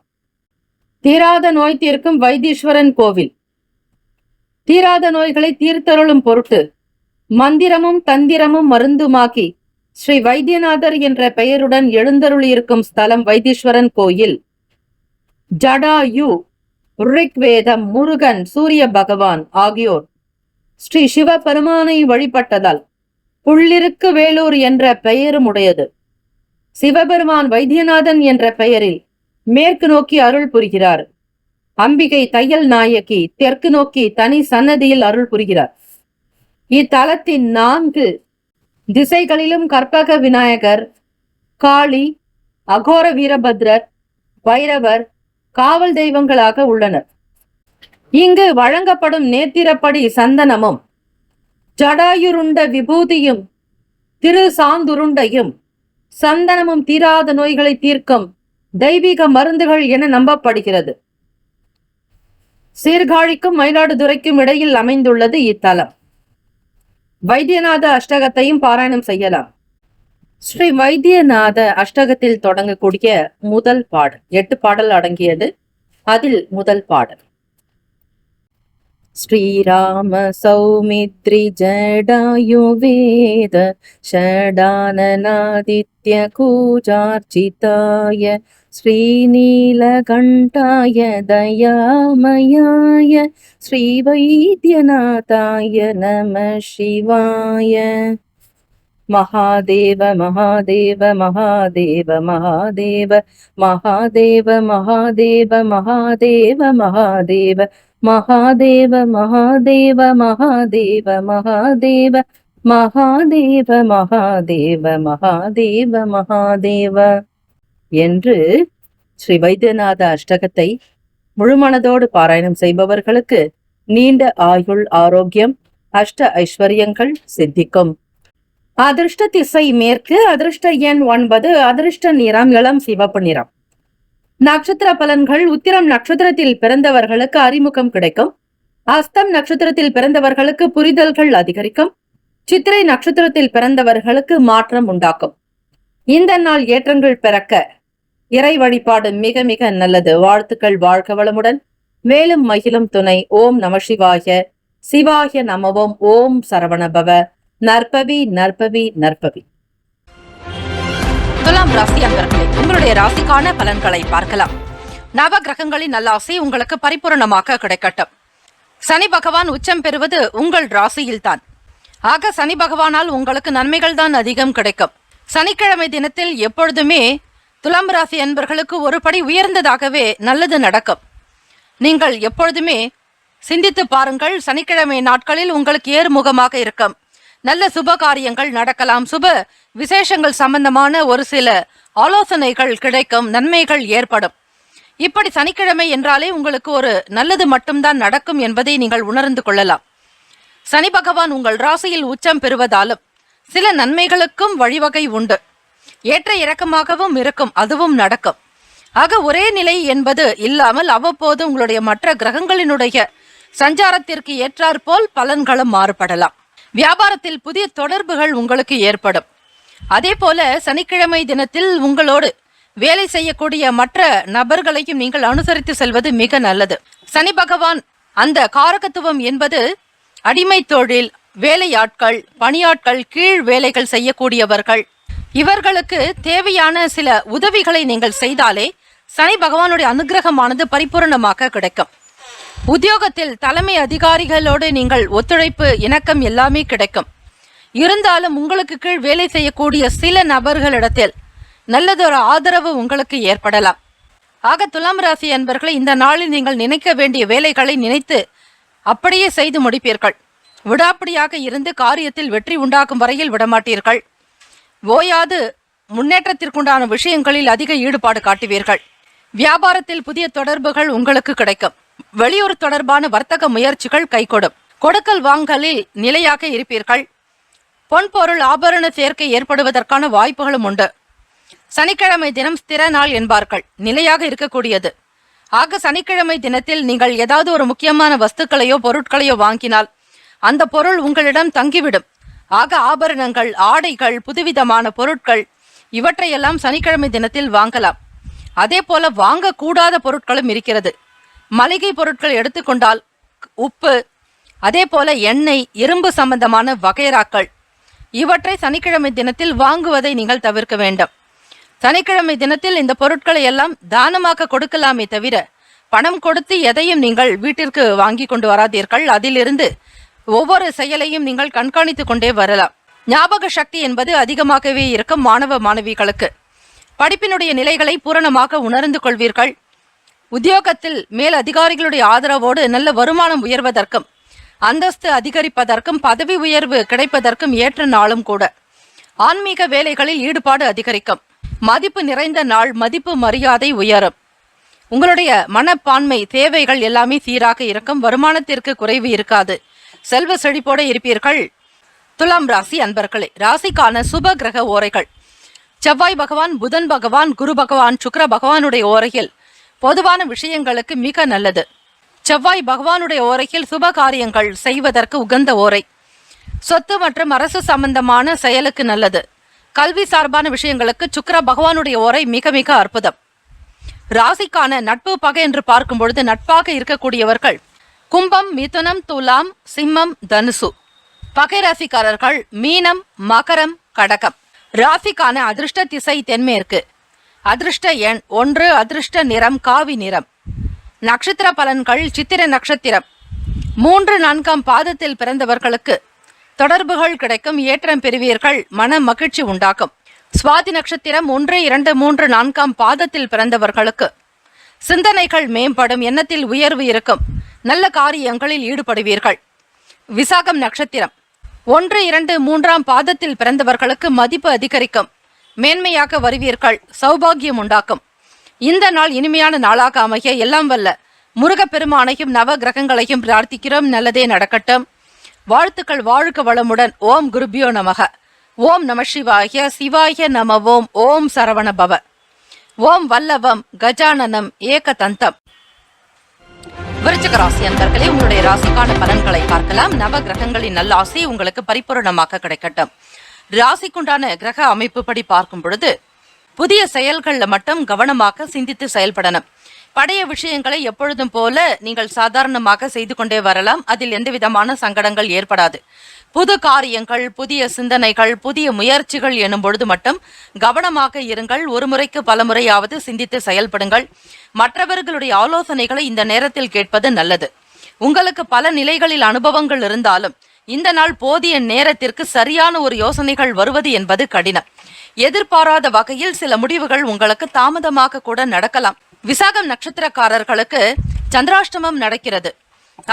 தீராத நோய் தீர்க்கும் வைத்தீஸ்வரன் கோவில். தீராத நோய்களை தீர்த்தருளும் பொருட்டு மந்திரமும் தந்திரமும் மருந்துமாக்கி ஸ்ரீ வைத்தியநாதர் என்ற பெயருடன் எழுந்தருளியிருக்கும் ஸ்தலம் வைத்தீஸ்வரன் கோயில். ஜடாயு, ரிக்வேதம், முருகன், சூரிய பகவான் ஆகியோர் ஸ்ரீ சிவபெருமானை வழிபட்டதால் புள்ளிருக்கு வேலூர் என்ற பெயரும் உடையது. சிவபெருமான் வைத்தியநாதன் என்ற பெயரில் மேற்கு நோக்கி அருள் புரிகிறார். அம்பிகை தையல் நாயகி தெற்கு நோக்கி தனி சன்னதியில் அருள் புரிகிறார். இத்தலத்தின் 4 திசைகளிலும் கற்பக விநாயகர், காளி, அகோர வீரபத்ரர், பைரவர் காவல் தெய்வங்களாக உள்ளனர். இங்கு வழங்கப்படும் நேத்திரப்படி சந்தனமும் ஜடாயுருண்ட விபூதியும் திரு சாந்துருண்டையும் சந்தனமும் தீராத நோய்களை தீர்க்கும் தெய்வீக மருந்துகள் என நம்பப்படுகிறது. சீர்காழிக்கும் மயிலாடுதுறைக்கும் இடையில் அமைந்துள்ளது இத்தலம். வைத்தியநாத அஷ்டகத்தையும் பாராயணம் செய்யலாம். ஸ்ரீ வைத்தியநாத அஷ்டகத்தில் தொடங்கக்கூடிய முதல் பாடல் 8 பாடல் அடங்கியது. அதில் முதல் பாடல் ஸ்ரீராம சௌமித்ரி ஜடாயுவேத ஷடானநாதித்ய கூஜார்ச்சிதாய ஸ்ரீநீலகண்டாய தயாமயாய ஸ்ரீவைத்தியநாதாய நம சிவாய. மகாதேவ மகாதேவ மகாதேவ மகாதேவ மகாதேவ மகாதேவ மகாதேவ மகாதேவ மகாதேவ மகாதேவ மகாதேவ மகாதேவ மகாதேவ மகாதேவ மகாதேவ மகாதேவ என்று ஸ்ரீ வைத்தியநாத அஷ்டகத்தை முழுமனதோடு பாராயணம் செய்பவர்களுக்கு நீண்ட ஆயுள், ஆரோக்கியம், அஷ்ட ஐஸ்வர்யங்கள் சித்திக்கும். அதிர்ஷ்ட திசை மேற்கு, அதிர்ஷ்ட எண் 9, அதிர்ஷ்ட நிறம் இளம் சிவப்பு நிறம். நட்சத்திர பலன்கள்: உத்திரம் நட்சத்திரத்தில் பிறந்தவர்களுக்கு அறிமுகம் கிடைக்கும். அஸ்தம் நட்சத்திரத்தில் பிறந்தவர்களுக்கு புரிதல்கள் அதிகரிக்கும். சித்திரை நட்சத்திரத்தில் பிறந்தவர்களுக்கு மாற்றம் உண்டாக்கும். இந்த நாள் ஏற்றங்கள் பிறக்க இறை வழிபாடு மிக மிக நல்லது. வாழ்த்துக்கள். வாழ்க வளமுடன். மேலும் மகிழும் துணை. ஓம் நம சிவாய. சிவாய நமவோம். ஓம் சரவணபவ. நற்பவி நற்பவி நற்பவி. துலாம் ராசி அன்பர்களே, உங்களுடைய ராசிக்கான பலன்களை பார்க்கலாம். நவ கிரகங்களின் நல்லாசை உங்களுக்கு பரிபூரணமாக கிடைக்கட்டும். சனி பகவான் உச்சம் பெறுவது உங்கள் ராசியில் தான். ஆக சனி பகவானால் உங்களுக்கு நன்மைகள் தான் அதிகம் கிடைக்கும். சனிக்கிழமை தினத்தில் எப்பொழுதுமே துலாம் ராசி அன்பர்களுக்கு ஒரு படி உயர்ந்ததாகவே நல்லது நடக்கும். நீங்கள் எப்பொழுதுமே சிந்தித்து பாருங்கள். சனிக்கிழமை நாட்களில் உங்களுக்கு ஏறுமுகமாக இருக்கும். நல்ல சுப காரியங்கள் நடக்கலாம். சுப விசேஷங்கள் சம்பந்தமான ஒரு சில ஆலோசனைகள் கிடைக்கும். நன்மைகள் ஏற்படும். இப்படி சனிக்கிழமை என்றாலே உங்களுக்கு ஒரு நல்லது மட்டும்தான் நடக்கும் என்பதை நீங்கள் உணர்ந்து கொள்ளலாம். சனி பகவான் உங்கள் ராசியில் உச்சம் பெறுவதாலும் சில நன்மைகளுக்கும் வழிவகை உண்டு. ஏற்ற இறக்கமாகவும் இருக்கும். அதுவும் நடக்கும். ஆக ஒரே நிலை என்பது இல்லாமல் அவ்வப்போது உங்களுடைய மற்ற கிரகங்களினுடைய சஞ்சாரத்திற்கு ஏற்றாற்போல் பலன்களும் மாறுபடலாம். வியாபாரத்தில் புதிய தொடர்புகள் உங்களுக்கு ஏற்படும். அதே போல சனிக்கிழமை தினத்தில் உங்களோடு வேலை செய்யக்கூடிய மற்ற நபர்களையும் நீங்கள் அனுசரித்து செல்வது மிக நல்லது. சனி பகவான் அந்த காரகத்துவம் என்பது அடிமை தொழில், வேலையாட்கள், பணியாட்கள், கீழ் வேலைகள் செய்யக்கூடியவர்கள், இவர்களுக்கு தேவையான சில உதவிகளை நீங்கள் செய்தாலே சனி பகவானுடைய அனுகிரகமானது பரிபூர்ணமாக கிடைக்கும். உத்தியோகத்தில் தலைமை அதிகாரிகளோடு நீங்கள் ஒத்துழைப்பு, இணக்கம் எல்லாமே கிடைக்கும். இருந்தாலும் உங்களுக்கு கீழ் வேலை செய்யக்கூடிய சில நபர்களிடத்தில் நல்லதொரு ஆதரவு உங்களுக்கு ஏற்படலாம். ஆக துலாம் ராசி அன்பர்களை இந்த நாளில் நீங்கள் நினைக்க வேண்டிய வேலைகளை நினைத்து அப்படியே செய்து முடிப்பீர்கள். விடாப்பிடியாக இருந்து காரியத்தில் வெற்றி உண்டாக்கும் வரையில் விடமாட்டீர்கள். ஓயாது முன்னேற்றத்திற்குண்டான விஷயங்களில் அதிக ஈடுபாடு காட்டுவீர்கள். வியாபாரத்தில் புதிய தொடர்புகள் உங்களுக்கு கிடைக்கும். வெளியூர் தொடர்பான வர்த்தக முயற்சிகள் கைகொடும். கொடுக்கல் வாங்கலில் நிலையாக இருப்பீர்கள். பொன்பொருள் ஆபரண சேர்க்கை ஏற்படுவதற்கான வாய்ப்புகளும் உண்டு. சனிக்கிழமை தினம் ஸ்திர நாள் என்பார்கள், நிலையாக இருக்கக்கூடியது. ஆக சனிக்கிழமை தினத்தில் நீங்கள் ஏதாவது ஒரு முக்கியமான வஸ்துக்களையோ பொருட்களையோ வாங்கினால் அந்த பொருள் உங்களிடம் தங்கிவிடும். ஆக ஆபரணங்கள், ஆடைகள், புதுவிதமான பொருட்கள் இவற்றையெல்லாம் சனிக்கிழமை தினத்தில் வாங்கலாம். அதே போல வாங்கக்கூடாத பொருட்களும் இருக்கிறது. மளிகை பொருட்கள் எடுத்துக்கொண்டால் உப்பு, அதே போல எண்ணெய், இரும்பு சம்பந்தமான வகைராக்கள் இவற்றை சனிக்கிழமை தினத்தில் வாங்குவதை நீங்கள் தவிர்க்க வேண்டும். சனிக்கிழமை தினத்தில் இந்த பொருட்களை எல்லாம் தானமாக கொடுக்கலாமே தவிர பணம் கொடுத்து எதையும் நீங்கள் வீட்டிற்கு வாங்கி கொண்டு வராதீர்கள். அதிலிருந்து ஒவ்வொரு செயலையும் நீங்கள் கண்காணித்து கொண்டே வரலாம். ஞாபக சக்தி என்பது அதிகமாகவே இருக்கும் மாணவ மாணவிகளுக்கு. படிப்பினுடைய நிலைகளை பூரணமாக உணர்ந்து கொள்வீர்கள். உத்தியோகத்தில் மேல் அதிகாரிகளுடைய ஆதரவோடு நல்ல வருமானம் உயர்வதற்கும் அந்தஸ்து அதிகரிப்பதற்கும் பதவி உயர்வு கிடைப்பதற்கும் ஏற்ற நாளும் கூட. ஆன்மீக வேலைகளில் ஈடுபாடு அதிகரிக்கும். மதிப்பு நிறைந்த நாள். மதிப்பு மரியாதை உயரும். உங்களுடைய மனப்பான்மை தேவைகள் எல்லாமே சீராக இருக்கும். வருமானத்திற்கு குறைவு இருக்காது. செல்வ செழிப்போட இருப்பீர்கள். துலாம் ராசி அன்பர்களே, ராசிக்கான சுப கிரக ஓரைகள். செவ்வாய் பகவான், புதன் பகவான், குரு பகவான், சுக்கிர பகவானுடைய ஓரையில் பொதுவான விஷயங்களுக்கு மிக நல்லது. செவ்வாய் பகவானுடைய ஓரையில் சுப காரியங்கள் செய்வதற்கு உகந்த ஓரை. சொத்து மற்றும் அரசு சம்பந்தமான செயலுக்கு நல்லது. கல்வி சார்பான விஷயங்களுக்கு சுக்கிர பகவானுடைய ஓரை மிக மிக அற்புதம். ராசிக்கான நட்பு பகை என்று பார்க்கும் பொழுது நட்பாக இருக்கக்கூடியவர்கள் கும்பம், மிதுனம், துலாம், சிம்மம், தனுசு. பகை ராசிக்காரர்கள் மீனம், மகரம், கடகம். ராசிக்கான அதிர்ஷ்ட திசை தென்மேற்கு. அதிர்ஷ்ட எண் 1. அதிர்ஷ்ட நிறம் காவி நிறம். நட்சத்திர பலன்கள் சித்திர நட்சத்திரம் 3, 4 பாதத்தில் பிறந்தவர்களுக்கு தொடர்புகள் கிடைக்கும். ஏற்றம் பெறுவீர்கள். மன மகிழ்ச்சி உண்டாகும். சுவாதி நட்சத்திரம் 1, 2, 3, 4 பாதத்தில் பிறந்தவர்களுக்கு சிந்தனைகள் மேம்படும். எண்ணத்தில் உயர்வு இருக்கும். நல்ல காரியங்களில் ஈடுபடுவீர்கள். விசாகம் நட்சத்திரம் 1, 2, 3 பாதத்தில் பிறந்தவர்களுக்கு மதிப்பு அதிகரிக்கும். மேன்மையாக வருவீர்கள். சௌபாகியம் உண்டாக்கும். இந்த நாள் இனிமையான நாளாக அமைய எல்லாம் வல்ல முருகப்பெருமானையும் நவ கிரகங்களையும் பிரார்த்திக்கிறோம். நல்லதே நடக்கட்டும். வாழ்த்துக்கள். வாழ்க வளமுடன். ஓம் குருபியோ நமக. ஓம் நம சிவாய. சிவாய நம. ஓம். ஓம் சரவண பவ. ஓம் வல்லவம் கஜானனம் ஏகதந்தம். விருச்சிக ராசி அன்பர்களே, உங்களுடைய ராசிக்கான பலன்களை பார்க்கலாம். நவ கிரகங்களின் நல்ல ஆசை உங்களுக்கு பரிபூரணமாக கிடைக்கட்டும். ராசிக்குண்டான கிரக அமைப்பு படி பார்க்கும் பொழுது புதிய செயல்கள்ல மட்டும் கவனமாக சிந்தித்து செயல்படணும். பழைய விஷயங்களை எப்பொழுதும் போல நீங்கள் சாதாரணமாக செய்து கொண்டே வரலாம். அதில் எந்த விதமான சங்கடங்கள் ஏற்படாது. புது காரியங்கள், புதிய சிந்தனைகள், புதிய முயற்சிகள் எனும் பொழுது மட்டும் கவனமாக இருங்கள். ஒரு முறைக்கு பல முறையாவது சிந்தித்து செயல்படுங்கள். மற்றவர்களுடைய ஆலோசனைகளை இந்த நேரத்தில் கேட்பது நல்லது. உங்களுக்கு பல நிலைகளில் அனுபவங்கள் இருந்தாலும் இந்த நாள் போதிய நேரத்திற்கு சரியான ஒரு யோசனைகள் வருவது என்பது கடினம். எதிர்பாராத வகையில் சில முடிவுகள் உங்களுக்கு தாமதமாக கூட நடக்கலாம். விசாகம் நட்சத்திரக்காரர்களுக்கு சந்திராஷ்டமம் நடக்கிறது.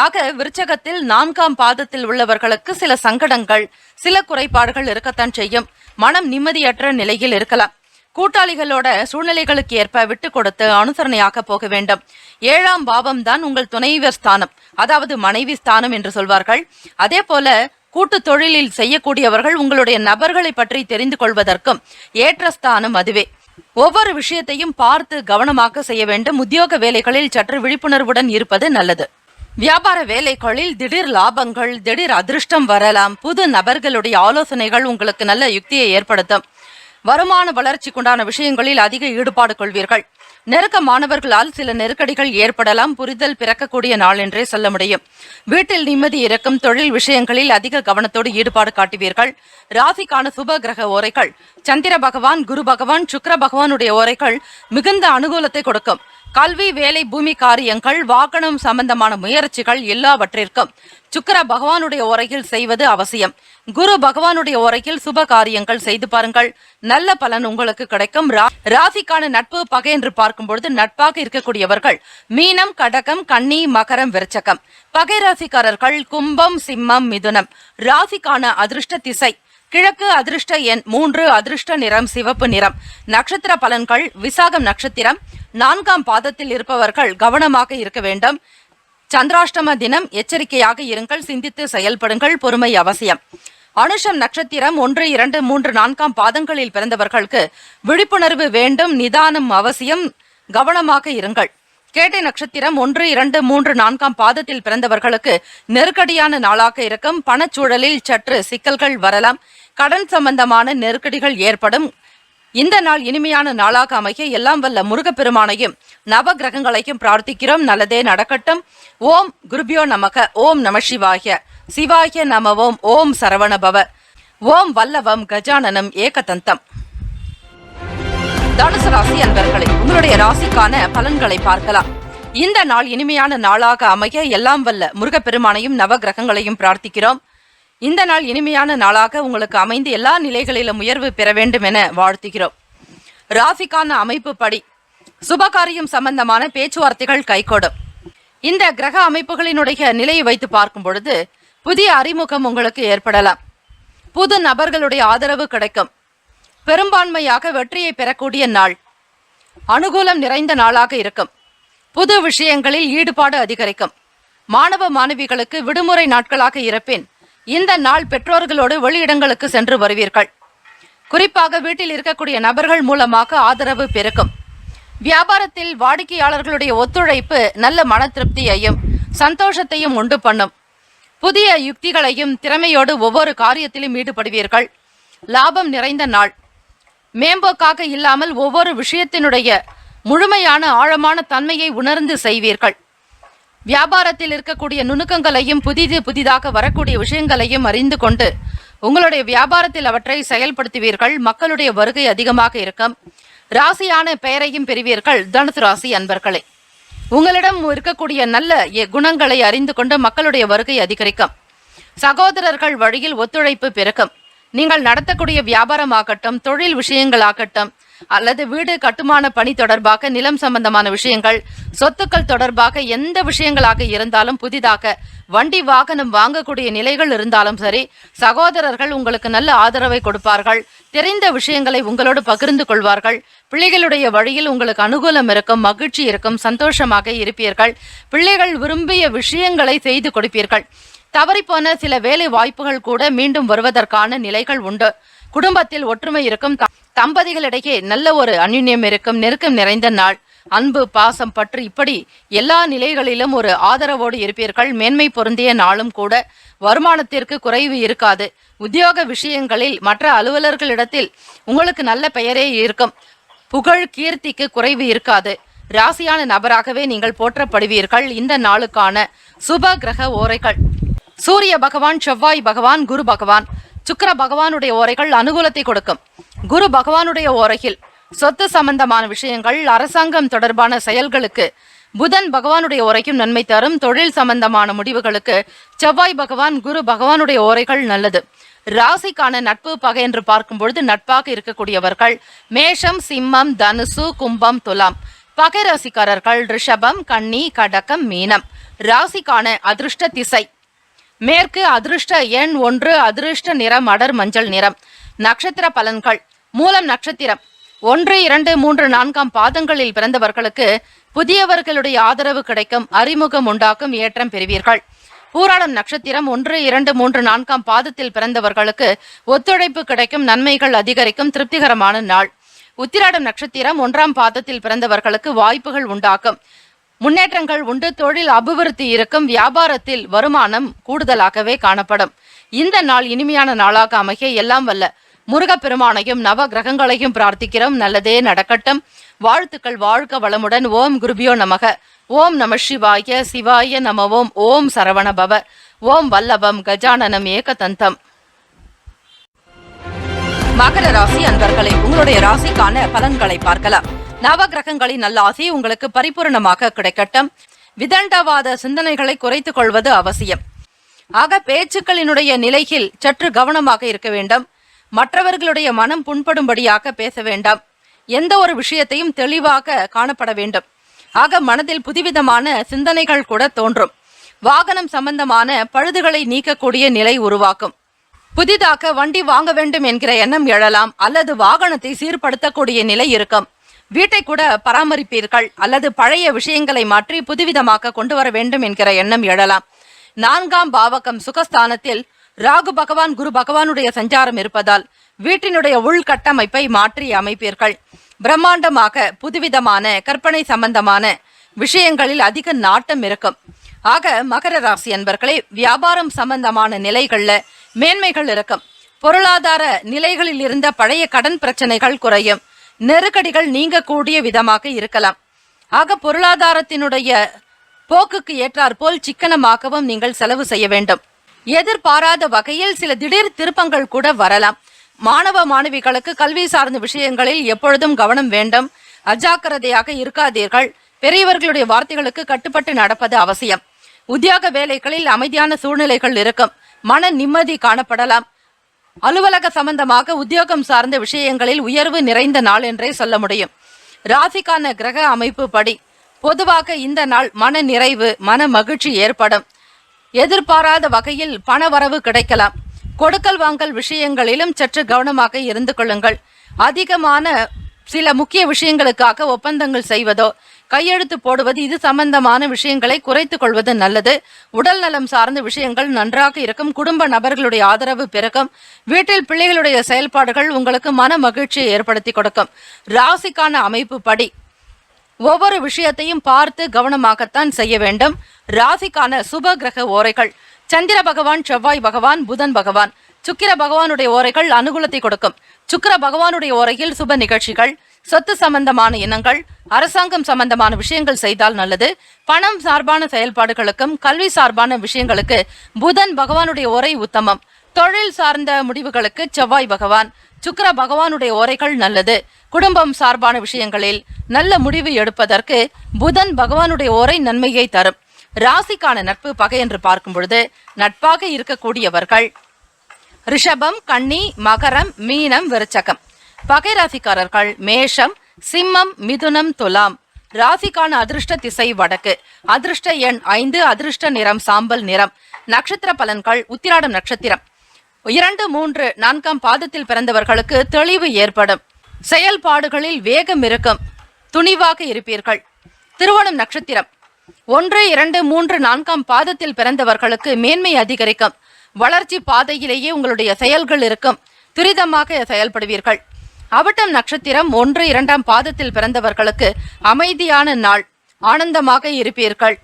ஆக விருச்சகத்தில் 4 பாதத்தில் உள்ளவர்களுக்கு சில சங்கடங்கள், சில குறைபாடுகள் இருக்கத்தான் செய்யும். மனம் நிம்மதியற்ற நிலையில் இருக்கலாம். கூட்டாளிகளோட சூழ்நிலைகளுக்கு ஏற்ப விட்டு கொடுத்து அனுசரணையாக போக வேண்டும். 7ஆம் பாவம் தான் உங்கள் துணைவர் ஸ்தானம், அதாவது மனைவி ஸ்தானம் என்று சொல்வார்கள். அதே போல கூட்டு தொழிலில் செய்யக்கூடியவர்கள் உங்களுடைய நபர்களை பற்றி தெரிந்து கொள்வதற்கும் ஏற்ற ஸ்தானம் அதுவே. ஒவ்வொரு விஷயத்தையும் பார்த்து கவனமாக செய்ய வேண்டும். உத்தியோக வேலைகளில் சற்று விழிப்புணர்வுடன் இருப்பது நல்லது. வியாபார வேலைகளில் திடீர் லாபங்கள், திடீர் அதிர்ஷ்டம் வரலாம். புது நபர்களுடைய ஆலோசனைகள் உங்களுக்கு நல்ல யுக்தியை ஏற்படுத்தும். வருமான வளர்ச்சிக்குண்டான விஷயங்களில் அதிக ஈடுபாடு கொள்வீர்கள். நெருக்கமானவர்களால் சில நெருக்கடிகள் ஏற்படலாம். புரிதல் பிறக்கக்கூடிய நாள் என்றே சொல்ல முடியும். வீட்டில் நிம்மதி இருக்கும். தொழில் விஷயங்களில் அதிக கவனத்தோடு ஈடுபாடு காட்டுவீர்கள். ராசிக்கான சுப கிரக ஓரைகள் சந்திர பகவான், குரு பகவான், சுக்கிர பகவானுடைய ஓரைகள் மிகுந்த அனுகூலத்தை கொடுக்கும். கல்வி, வேலை, பூமி காரியங்கள், வாகனம் சம்பந்தமான முயற்சிகள் எல்லாவற்றிற்கும் சுக்கிர பகவானுடைய ஓரையில் செய்வது அவசியம். குரு பகவானுடைய ஓரையில் சுப காரியங்கள் செய்து பாருங்கள். நல்ல பலன் உங்களுக்கு கிடைக்கும். ராசிக்கான நட்பு பகை என்று பார்க்கும் பொழுது நட்பாக இருக்கக்கூடியவர்கள் மீனம், கடகம், கன்னி, மகரம், விருச்சகம். பகை ராசிக்காரர்கள் கும்பம், சிம்மம், மிதுனம். ராசிக்கான அதிர்ஷ்ட திசை கிழக்கு. அதிர்ஷ்ட எண் 3. அதிர்ஷ்ட நிறம் சிவப்பு நிறம். நட்சத்திர பலன்கள் விசாகம் நட்சத்திரம் 4ஆம் பாதத்தில் இருப்பவர்கள் கவனமாக இருக்க வேண்டும். சந்திராஷ்டம தினம். எச்சரிக்கையாக இருங்கள். சிந்தித்து செயல்படுங்கள். பொறுமை அவசியம். அனுஷம் நட்சத்திரம் 1, 2, 3, 4 பாதங்களில் பிறந்தவர்களுக்கு விழிப்புணர்வு வேண்டும். நிதானம் அவசியம். கவனமாக இருங்கள். கேட்டை நட்சத்திரம் 1, 2, 3, 4 பாதத்தில் பிறந்தவர்களுக்கு நெருக்கடியான நாளாக இருக்கும். பணச்சூழலில் சற்று சிக்கல்கள் வரலாம். கடன் சம்பந்தமான நெருக்கடிகள் ஏற்படும். இந்த நாள் இனிமையான நாளாக அமைய எல்லாம் வல்ல முருகப்பெருமானையும் நவ கிரகங்களையும் பிரார்த்திக்கிறோம். நல்லதே நடக்கட்டும். ஓம் குருபியோ நமக. ஓம் நம சிவாய. சிவாய நம. ஓம். ஓம் சரவண பவ. ஓம் வல்லவம் கஜானனம் ஏகதந்தம். தனுசு ராசி அன்பர்களே, உங்களுடைய ராசிக்கான பலன்களை பார்க்கலாம். இந்த நாள் இனிமையான நாளாக அமைய எல்லாம் வல்ல முருகப்பெருமானையும் நவ கிரகங்களையும் பிரார்த்திக்கிறோம். இந்த நாள் இனிமையான நாளாக உங்களுக்கு அமைந்து எல்லா நிலைகளிலும் உயர்வு பெற வேண்டும் என வாழ்த்துகிறோம். ராசிக்கான அமைப்பு படி சுபகாரியம் சம்பந்தமான பேச்சுவார்த்தைகள் கைகூடும். இந்த கிரக அமைப்புகளினுடைய நிலையை வைத்து பார்க்கும் பொழுது புதிய அறிமுகம் உங்களுக்கு ஏற்படலாம். புது நபர்களுடைய ஆதரவு கிடைக்கும். பெரும்பான்மையாக வெற்றியை பெறக்கூடிய நாள். அனுகூலம் நிறைந்த நாளாக இருக்கும். புது விஷயங்களில் ஈடுபாடு அதிகரிக்கும். மாணவ மாணவிகளுக்கு விடுமுறை நாட்களாக இருப்பின் இந்த நாள் பெற்றோர்களோடு வெளியிடங்களுக்கு சென்று வருவீர்கள். குறிப்பாக வீட்டில் இருக்கக்கூடிய நபர்கள் மூலமாக ஆதரவு பெருக்கும். வியாபாரத்தில் வாடிக்கையாளர்களுடைய ஒத்துழைப்பு நல்ல மன திருப்தியையும் சந்தோஷத்தையும் உண்டு பண்ணும். புதிய யுக்திகளையும் திறமையோடு ஒவ்வொரு காரியத்திலும் ஈடுபடுவீர்கள். லாபம் நிறைந்த நாள். மேம்போக்காக இல்லாமல் ஒவ்வொரு விஷயத்தினுடைய முழுமையான ஆழமான தன்மையை உணர்ந்து செய்வீர்கள். வியாபாரத்தில் இருக்கக்கூடிய நுணுக்கங்களையும் புதிதாக வரக்கூடிய விஷயங்களையும் அறிந்து கொண்டு உங்களுடைய வியாபாரத்தில் அவற்றை செயல்படுத்துவீர்கள். மக்களுடைய வருகை அதிகமாக இருக்கும். ராசியான பெயரையும் பெறுவீர்கள். தனுசு ராசி அன்பர்களே, உங்களிடம் இருக்கக்கூடிய நல்ல குணங்களை அறிந்து கொண்டு மக்களுடைய வருகை அதிகரிக்கும். சகோதரர்கள் வழியில் ஒத்துழைப்பு பெருக்கும். நீங்கள் நடத்தக்கூடிய வியாபாரமாகட்டும், தொழில் விஷயங்களாகட்டும், அல்லது வீடு கட்டுமான பணி தொடர்பாக, நிலம் சம்பந்தமான விஷயங்கள், சொத்துக்கள் தொடர்பாக எந்த விஷயங்களாக இருந்தாலும், புதிதாக வண்டி வாகனம் வாங்கக்கூடிய நிலைகள் இருந்தாலும் சரி, சகோதரர்கள் உங்களுக்கு நல்ல ஆதரவை கொடுப்பார்கள். தெரிந்த விஷயங்களை உங்களோடு பகிர்ந்து கொள்வார்கள். பிள்ளைகளுடைய வழியில் உங்களுக்கு அனுகூலம் இருக்கும், மகிழ்ச்சி இருக்கும், சந்தோஷமாக இருப்பீர்கள். பிள்ளைகள் விரும்பிய விஷயங்களை செய்து கொடுப்பீர்கள். தவறிப்போன சில வேலை வாய்ப்புகள் கூட மீண்டும் வருவதற்கான நிலைகள் உண்டு. குடும்பத்தில் ஒற்றுமை இருக்கும். தம்பதிகளிடையே நல்ல ஒரு அந்யுன்யம் இருக்கும். நெருக்கம் நிறைந்த நாள். அன்பு, பாசம், பற்று, இப்படி எல்லா நிலைகளிலும் ஒரு ஆதரவோடு இருப்பீர்கள். மேன்மை பொருந்திய நாளும் கூட. வருமானத்திற்கு குறைவு இருக்காது. உத்தியோக விஷயங்களில் மற்ற அலுவலர்களிடத்தில் உங்களுக்கு நல்ல பெயரே இருக்கும். புகழ், கீர்த்திக்கு குறைவு இருக்காது. ராசியான நபராகவே நீங்கள் போற்றப்படுவீர்கள். இந்த நாளுக்கான சுப கிரக ஓரைகள்: சூரிய பகவான், செவ்வாய் பகவான், குரு பகவான், சுக்கிர பகவானுடைய ஓரைகள் அனுகூலத்தை கொடுக்கும். குரு பகவானுடைய ஓரையில் சொத்து சம்பந்தமான விஷயங்கள், அரசாங்கம் தொடர்பான செயல்களுக்கு புதன் பகவானுடைய ஓரைக்கும் நன்மை தரும். தொழில் சம்பந்தமான முடிவுகளுக்கு செவ்வாய் பகவான், குரு பகவானுடைய ஓரைகள் நல்லது. ராசிக்கான நட்பு பகை என்று பார்க்கும் பொழுது நட்பாக இருக்கக்கூடியவர்கள் மேஷம், சிம்மம், தனுசு, கும்பம், துலாம். பகை ராசிக்காரர்கள் ரிஷபம், கன்னி, கடகம், மீனம். ராசிக்கான அதிர்ஷ்ட திசை மேற்கு. அதிர்ஷ்ட எண் 1. அதிர்ஷ்ட நிறம் அடர் மஞ்சள் நிறம். நட்சத்திர பலன்கள்: மூலம் நட்சத்திரம் 1, 2, 3, 4 பாதங்களில் பிறந்தவர்களுக்கு புதியவர்களுடைய ஆதரவு கிடைக்கும். அறிமுகம் உண்டாக்கும். ஏற்றம் பெறுவீர்கள். பூராடம் நட்சத்திரம் 1, 2, 3, 4 பாதத்தில் பிறந்தவர்களுக்கு ஒத்துழைப்பு கிடைக்கும். நன்மைகள் அதிகரிக்கும். திருப்திகரமான நாள். உத்திராடம் நட்சத்திரம் 1ஆம் பாதத்தில் பிறந்தவர்களுக்கு வாய்ப்புகள் உண்டாக்கும். முன்னேற்றங்கள் உண்டு. தொழில் அபிவிருத்தி இருக்கும். வியாபாரத்தில் வருமானம் கூடுதலாகவே காணப்படும். இந்த நாள் இனிமையான நாளாக அமைய எல்லாம் வல்ல முருகப்பெருமானையும் நவ கிரகங்களையும் பிரார்த்திக்கிறோம். நல்லதே நடக்கட்டும். வாழ்த்துக்கள். வாழ்க வளமுடன். ஓம் குருபியோ நமக. ஓம் நம சிவாய. சிவாய நம. ஓம். ஓம் சரவண பவ. ஓம் வல்லபம் கஜானனம் ஏகதந்தம். மகர ராசி அன்பர்களே, உங்களுடைய ராசிக்கான பலன்களை பார்க்கலாம். நவ கிரகங்களின் நல்லாசி உங்களுக்கு பரிபூர்ணமாக கிடைக்கட்டும். விதண்டவாத சிந்தனைகளை குறைத்துக் கொள்வது அவசியம். ஆக பேச்சுக்களினுடைய நிலையில் சற்று கவனமாக இருக்க வேண்டும். மற்றவர்களுடைய மனம் புண்படும்படியாக பேச வேண்டாம். எந்த ஒரு விஷயத்தையும் தெளிவாக காணப்பட வேண்டும். ஆக மனதில் புதுவிதமான சிந்தனைகள் கூட தோன்றும். வாகனம் சம்பந்தமான பழுதுகளை நீக்கக்கூடிய நிலை உருவாக்கும். புதிதாக வண்டி வாங்க வேண்டும் என்கிற எண்ணம் எழலாம். அல்லது வாகனத்தை சீர்படுத்தக்கூடிய நிலை இருக்கும். வீட்டை கூட பராமரிப்பீர்கள். அல்லது பழைய விஷயங்களை மாற்றி புதுவிதமாக கொண்டு வர வேண்டும் என்கிற எண்ணம் எழலாம். 4ஆம் பாவகம் சுகஸ்தானத்தில் ராகு பகவான், குரு பகவானுடைய சஞ்சாரம் இருப்பதால் வீட்டினுடைய உள்கட்டமைப்பை மாற்றி அமைப்பீர்கள். பிரம்மாண்டமாக புதுவிதமான கற்பனை சம்பந்தமான விஷயங்களில் அதிக நாட்டம் இருக்கும். ஆக மகர ராசி அன்பர்களே, வியாபாரம் சம்பந்தமான நிலைகள்ல மேன்மைகள் இருக்கும். பொருளாதார நிலைகளில் இருந்த பழைய கடன் பிரச்சனைகள் குறையும். நெருக்கடிகள் நீங்கக்கூடிய விதமாக இருக்கலாம். ஆக பொருளாதாரத்தினுடைய போக்குக்கு ஏற்றாற்போல் சிக்கனமாகவும் நீங்கள் செலவு செய்ய வேண்டும். எதிர்பாராத வகையில் சில திடீர் திருப்பங்கள் கூட வரலாம். மாணவ மாணவிகளுக்கு கல்வி சார்ந்த விஷயங்களில் எப்பொழுதும் கவனம் வேண்டும். அஜாக்கிரதையாக இருக்காதீர்கள். பெரியவர்களுடைய வார்த்தைகளுக்கு கட்டுப்பட்டு நடப்பது அவசியம். உத்தியோக வேலைகளில் அமைதியான சூழ்நிலைகள் இருக்கும். மன நிம்மதி காணப்படலாம். அலுவலக சம்பந்தமாக உத்தியோகம் சார்ந்த விஷயங்களில் உயர்வு நிறைந்த நாள் என்றே சொல்ல முடியும். ராசிக்கான கிரக அமைப்பு படி பொதுவாக இந்த நாள் மன நிறைவு, மன மகிழ்ச்சி ஏற்படும். எதிர்பாராத வகையில் பண வரவு கிடைக்கலாம். கொடுக்கல் வாங்கல் விஷயங்களிலும் சற்று கவனமாக இருந்து கொள்ளுங்கள். அதிகமான சில முக்கிய விஷயங்களுக்காக ஒப்பந்தங்கள் செய்வதோ கையெழுத்து போடுவது இது சம்பந்தமான விஷயங்களை குறைத்துக் கொள்வது நல்லது. உடல் நலம் சார்ந்த விஷயங்கள் நன்றாக இருக்கும். குடும்ப நபர்களுடைய ஆதரவு பிறக்கும். வீட்டில் பிள்ளைகளுடைய செயல்பாடுகள் உங்களுக்கு மன மகிழ்ச்சியை ஏற்படுத்தி கொடுக்கும். ராசிக்கான அமைப்பு படி ஒவ்வொரு விஷயத்தையும் பார்த்து கவனமாகத்தான் செய்ய வேண்டும். ராசிக்கான சுப கிரக ஓரைகள்: சந்திர பகவான், செவ்வாய் பகவான், புதன் பகவான். சுக்கிர பகவானுடைய ஓரைகள் அனுகூலத்தை கொடுக்கும். சுக்கிர பகவானுடைய ஓரையில் சுப நிகழ்ச்சிகள், சொத்து சம்பந்தமான எண்ணங்கள், அரசாங்கம் சம்பந்தமான விஷயங்கள் செய்தால் நல்லது. பணம் சார்பான செயல்பாடுகளுக்கும் கல்வி சார்பான விஷயங்களுக்கு புதன் பகவானுடைய ஓரை உத்தமம். தொழில் சார்ந்த முடிவுகளுக்கு செவ்வாய் பகவான், சுக்கிர பகவானுடைய ஓரைகள் நல்லது. குடும்பம் சார்பான விஷயங்களில் நல்ல முடிவு எடுப்பதற்கு புதன் பகவானுடைய ஓரை நன்மையை தரும். ராசிக்கான நட்பு பகை என்று பார்க்கும் பொழுது நட்பாக இருக்கக்கூடியவர்கள் ரிஷபம், கன்னி, மகரம், மீனம், விருச்சகம். பகை ராசிக்காரர்கள் மேஷம், சிம்மம், மிதுனம், துலாம். ராசிக்கான அதிர்ஷ்ட திசை வடக்கு. அதிர்ஷ்ட எண் 5. அதிர்ஷ்ட நிறம் சாம்பல் நிறம். நட்சத்திர பலன்கள்: உத்திராடம் நட்சத்திரம் 2, 3, 4 பாதத்தில் பிறந்தவர்களுக்கு தெளிவு ஏற்படும். செயல்பாடுகளில் வேகம் இருக்கும். துணிவாக இருப்பீர்கள். திருவோணம் நட்சத்திரம் 1, 2, 3, 4 பாதத்தில் பிறந்தவர்களுக்கு மேன்மை அதிகரிக்கும். வளர்ச்சி பாதையிலேயே உங்களுடைய செயல்கள் இருக்கும். துரிதமாக செயல்படுவீர்கள். அவிட்டம் நட்சத்திரம் 1, 2 பாதத்தில் பிறந்தவர்களுக்கு அமைதியான நாள். ஆனந்தமாக இருப்பீர்கள்.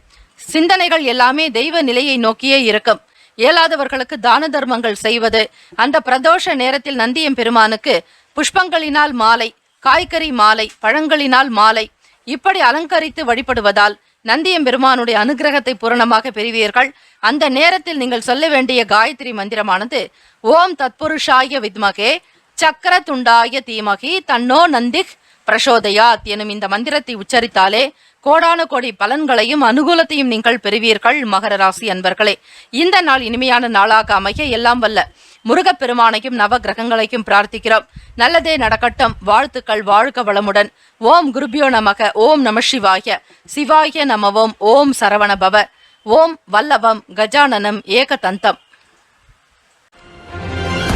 சிந்தனைகள் எல்லாமே தெய்வ நிலையை நோக்கியே இருக்கும். இயலாதவர்களுக்கு தான தர்மங்கள் செய்வது, அந்த பிரதோஷ நேரத்தில் நந்தியம் பெருமானுக்கு புஷ்பங்களினால் மாலை, காய்கறி மாலை, பழங்களினால் மாலை இப்படி அலங்கரித்து வழிபடுவதால் நந்தியம் பெருமானுடைய அனுகிரகத்தை பூரணமாக பெறுவீர்கள். அந்த நேரத்தில் நீங்கள் சொல்ல வேண்டிய காயத்ரி மந்திரமானது ஓம் தத்புருஷாய வித்மகே சக்கர துண்டாய தீமகி தன்னோ நந்திக் பிரசோதயாத் எனும் இந்த மந்திரத்தை உச்சரித்தாலே கோடான கோடி பலன்களையும் அனுகூலத்தையும் நீங்கள் பெறுவீர்கள். மகர ராசி அன்பர்களே, இந்த நாள் இனிமையான நாளாக அமைய எல்லாம் வல்ல முருகப்பெருமானையும் நவ கிரகங்களையும் பிரார்த்திக்கிறோம். நல்லதே நடக்கட்டும். வாழ்த்துக்கள். வாழ்க வளமுடன். ஓம் குருபியோ நமக. ஓம் நம சிவாய. சிவாய நமவோம். ஓம் சரவண பவ. ஓம் வல்லவம் கஜானனம் ஏகதந்தம்.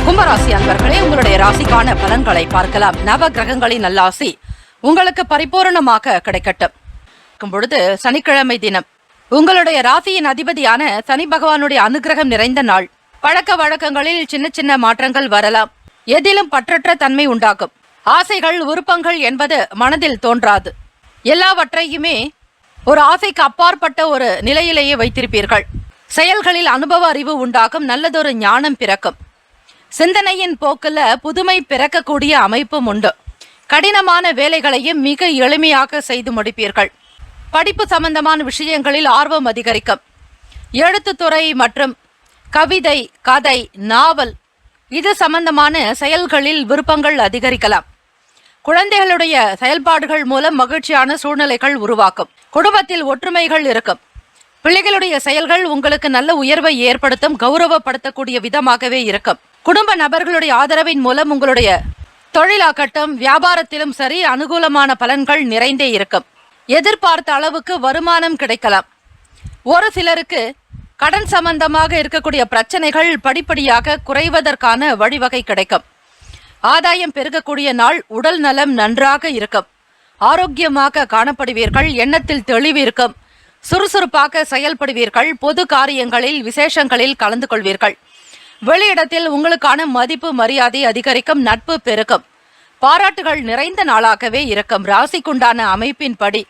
கும்பராசி அன்பர்களே, உங்களுடைய ராசிக்கான பலன்களை பார்க்கலாம். நவ கிரகங்களின் நல்லாசி உங்களுக்கு பரிபூரணமாக கிடைக்கட்டும். பொழுது சனிக்கிழமை தினம் உங்களுடைய ராசியின் அதிபதியான சனி பகவானுடைய அனுகிரகம் நிறைந்த நாள். பழக்க வழக்கங்களில் சின்ன சின்ன மாற்றங்கள் வரலாம். எதிலும் பற்றற்ற தன்மை உண்டாகும். ஆசைகள், விருப்பங்கள் என்பது மனதில் தோன்றாது. எல்லாவற்றையுமே ஒரு ஆசைக்கு அப்பாற்பட்ட ஒரு நிலையிலேயே வைத்திருப்பீர்கள். செயல்களில் அனுபவ அறிவு உண்டாகும். நல்லதொரு ஞானம் பிறக்கும். சிந்தனையின் போக்குல புதுமை பிறக்கக்கூடிய அமைப்பும் உண்டு. கடினமான வேலைகளையும் மிக எளிமையாக செய்து முடிப்பீர்கள். படிப்பு சம்பந்தமான விஷயங்களில் ஆர்வம் அதிகரிக்கும். எழுத்துத்துறை மற்றும் கவிதை, கதை, நாவல் இது சம்பந்தமான செயல்களில் விருப்பங்கள் அதிகரிக்கலாம். குழந்தைகளுடைய செயல்பாடுகள் மூலம் மகிழ்ச்சியான சூழ்நிலைகள் உருவாக்கும். குடும்பத்தில் ஒற்றுமைகள் இருக்கும். பிள்ளைகளுடைய செயல்கள் உங்களுக்கு நல்ல உயர்வை ஏற்படுத்தும். கௌரவப்படுத்தக்கூடிய விதமாகவே இருக்கும். குடும்ப நபர்களுடைய ஆதரவின் மூலம் உங்களுடைய தொழிலாகட்டும், வியாபாரத்திலும் சரி அனுகூலமான பலன்கள் நிறைந்தே இருக்கும். எதிர்பார்த்த அளவுக்கு வருமானம் கிடைக்கலாம். ஒரு சிலருக்கு கடன் சம்பந்தமாக இருக்கக்கூடிய பிரச்சனைகள் படிப்படியாக குறைவதற்கான வழிவகை கிடைக்கும். ஆதாயம் பெருகக்கூடிய நாள். உடல் நலம் நன்றாக இருக்கும். ஆரோக்கியமாக காணப்படுவீர்கள். எண்ணத்தில் தெளிவு இருக்கும். சுறுசுறுப்பாக செயல்படுவீர்கள். பொது காரியங்களில், விசேஷங்களில் கலந்து கொள்வீர்கள். வெளியிடத்தில் உங்களுக்கான மதிப்பு மரியாதை அதிகரிக்கும். நட்பு பெருகும். பாராட்டுகள் நிறைந்த நாளாகவே இருக்கும். ராசிக்குண்டான அமைப்பின்படி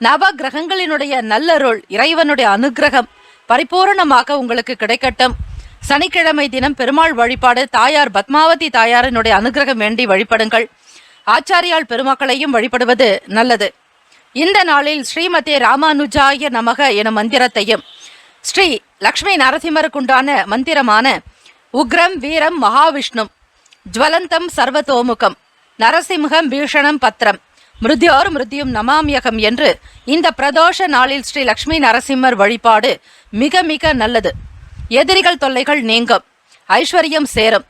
நவ கிரகங்களினுடைய நல்லருள், இறைவனுடைய அனுகிரகம் பரிபூரணமாக உங்களுக்கு கிடைக்கட்டும். சனிக்கிழமை தினம் பெருமாள் வழிபாடு, தாயார் பத்மாவதி தாயாரினுடைய அனுகிரகம் வேண்டி வழிபடுங்கள். ஆச்சாரியால் பெருமக்களையும் வழிபடுவது நல்லது. இந்த நாளில் ஸ்ரீமதே ராமானுஜாய நமக எனும் மந்திரத்தையும், ஸ்ரீ லக்ஷ்மி நரசிம்மருக்குண்டான மந்திரமான உக்ரம் வீரம் மகாவிஷ்ணும் ஜ்வலந்தம் சர்வதோமுகம் நரசிம்ஹம் பீஷணம் பத்ரம் மிருத்யோர் மிருத்யும் நமாமியகம் என்று இந்த பிரதோஷ நாளில் ஸ்ரீ லக்ஷ்மி நரசிம்மர் வழிபாடு மிக மிக நல்லது. எதிரிகள் தொல்லைகள் நீங்கும். ஐஸ்வர்யம் சேரும்.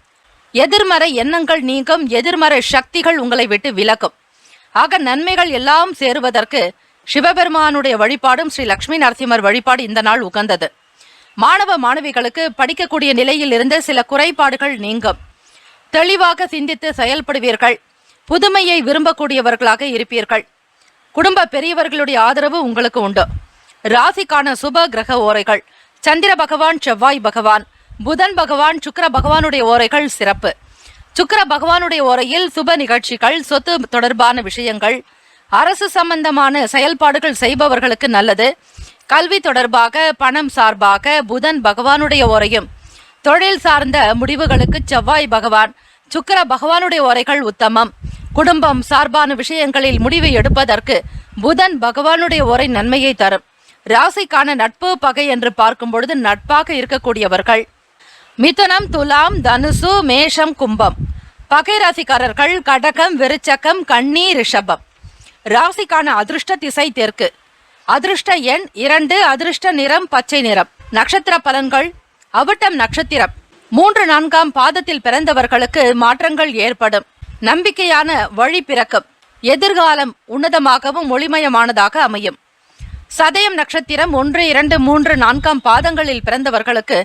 எதிர்மறை எண்ணங்கள் நீங்கும். எதிர்மறை சக்திகள் உங்களை விட்டு விலகும். ஆக நன்மைகள் எல்லாம் சேருவதற்கு சிவபெருமானுடைய வழிபாடும் ஸ்ரீ லக்ஷ்மி நரசிம்மர் வழிபாடு இந்த நாள் உகந்தது. மாணவ மாணவிகளுக்கு படிக்கக்கூடிய நிலையில் இருந்த சில குறைபாடுகள் நீங்கும். தெளிவாக சிந்தித்து செயல்படுவீர்கள். புதுமையை விரும்பக்கூடியவர்களாக இருப்பீர்கள். குடும்ப பெரியவர்களுடைய ஆதரவு உங்களுக்கு உண்டு. ராசிக்கான சுப கிரக ஓரைகள்: சந்திர பகவான், செவ்வாய் பகவான், புதன் பகவான், சுக்கிர பகவானுடைய ஓரைகள் சிறப்பு. சுக்கிர பகவானுடைய ஓரையில் சுப நிகழ்ச்சிகள், சொத்து தொடர்பான விஷயங்கள், அரசு சம்பந்தமான செயல்பாடுகள் செய்பவர்களுக்கு நல்லது. கல்வி தொடர்பாக, பணம் சார்பாக புதன் பகவானுடைய ஓரையும், தொழில் சார்ந்த முடிவுகளுக்கு செவ்வாய் பகவான், சுக்கிர பகவானுடைய ஓரைகள் உத்தமம். குடும்பம் சார்பான விஷயங்களில் முடிவை எடுப்பதற்கு புதன் பகவானுடைய ஓரை நன்மையை தரும். ராசிக்கான நட்பு பகை என்று பார்க்கும் பொழுது நட்பாக இருக்கக்கூடியவர்கள் மிதுனம், துலாம், தனுசு, மேஷம், கும்பம். பகை ராசிக்காரர்கள் கடகம், விருச்சகம், கன்னி, ரிஷபம். ராசிக்கான அதிர்ஷ்ட திசை தெற்கு. அதிர்ஷ்ட எண் 2. அதிர்ஷ்ட நிறம் பச்சை நிறம். நட்சத்திர பலன்கள்: அவிட்டம் நட்சத்திரம் 3-4 பாதத்தில் பிறந்தவர்களுக்கு மாற்றங்கள் ஏற்படும். நம்பிக்கையான வழி பிறக்கும். எதிர்காலம் உன்னதமாகவும் ஒளிமயமானதாக அமையும். சதயம் நட்சத்திரம் 1-2-3-4 பாதங்களில் பிறந்தவர்களுக்கு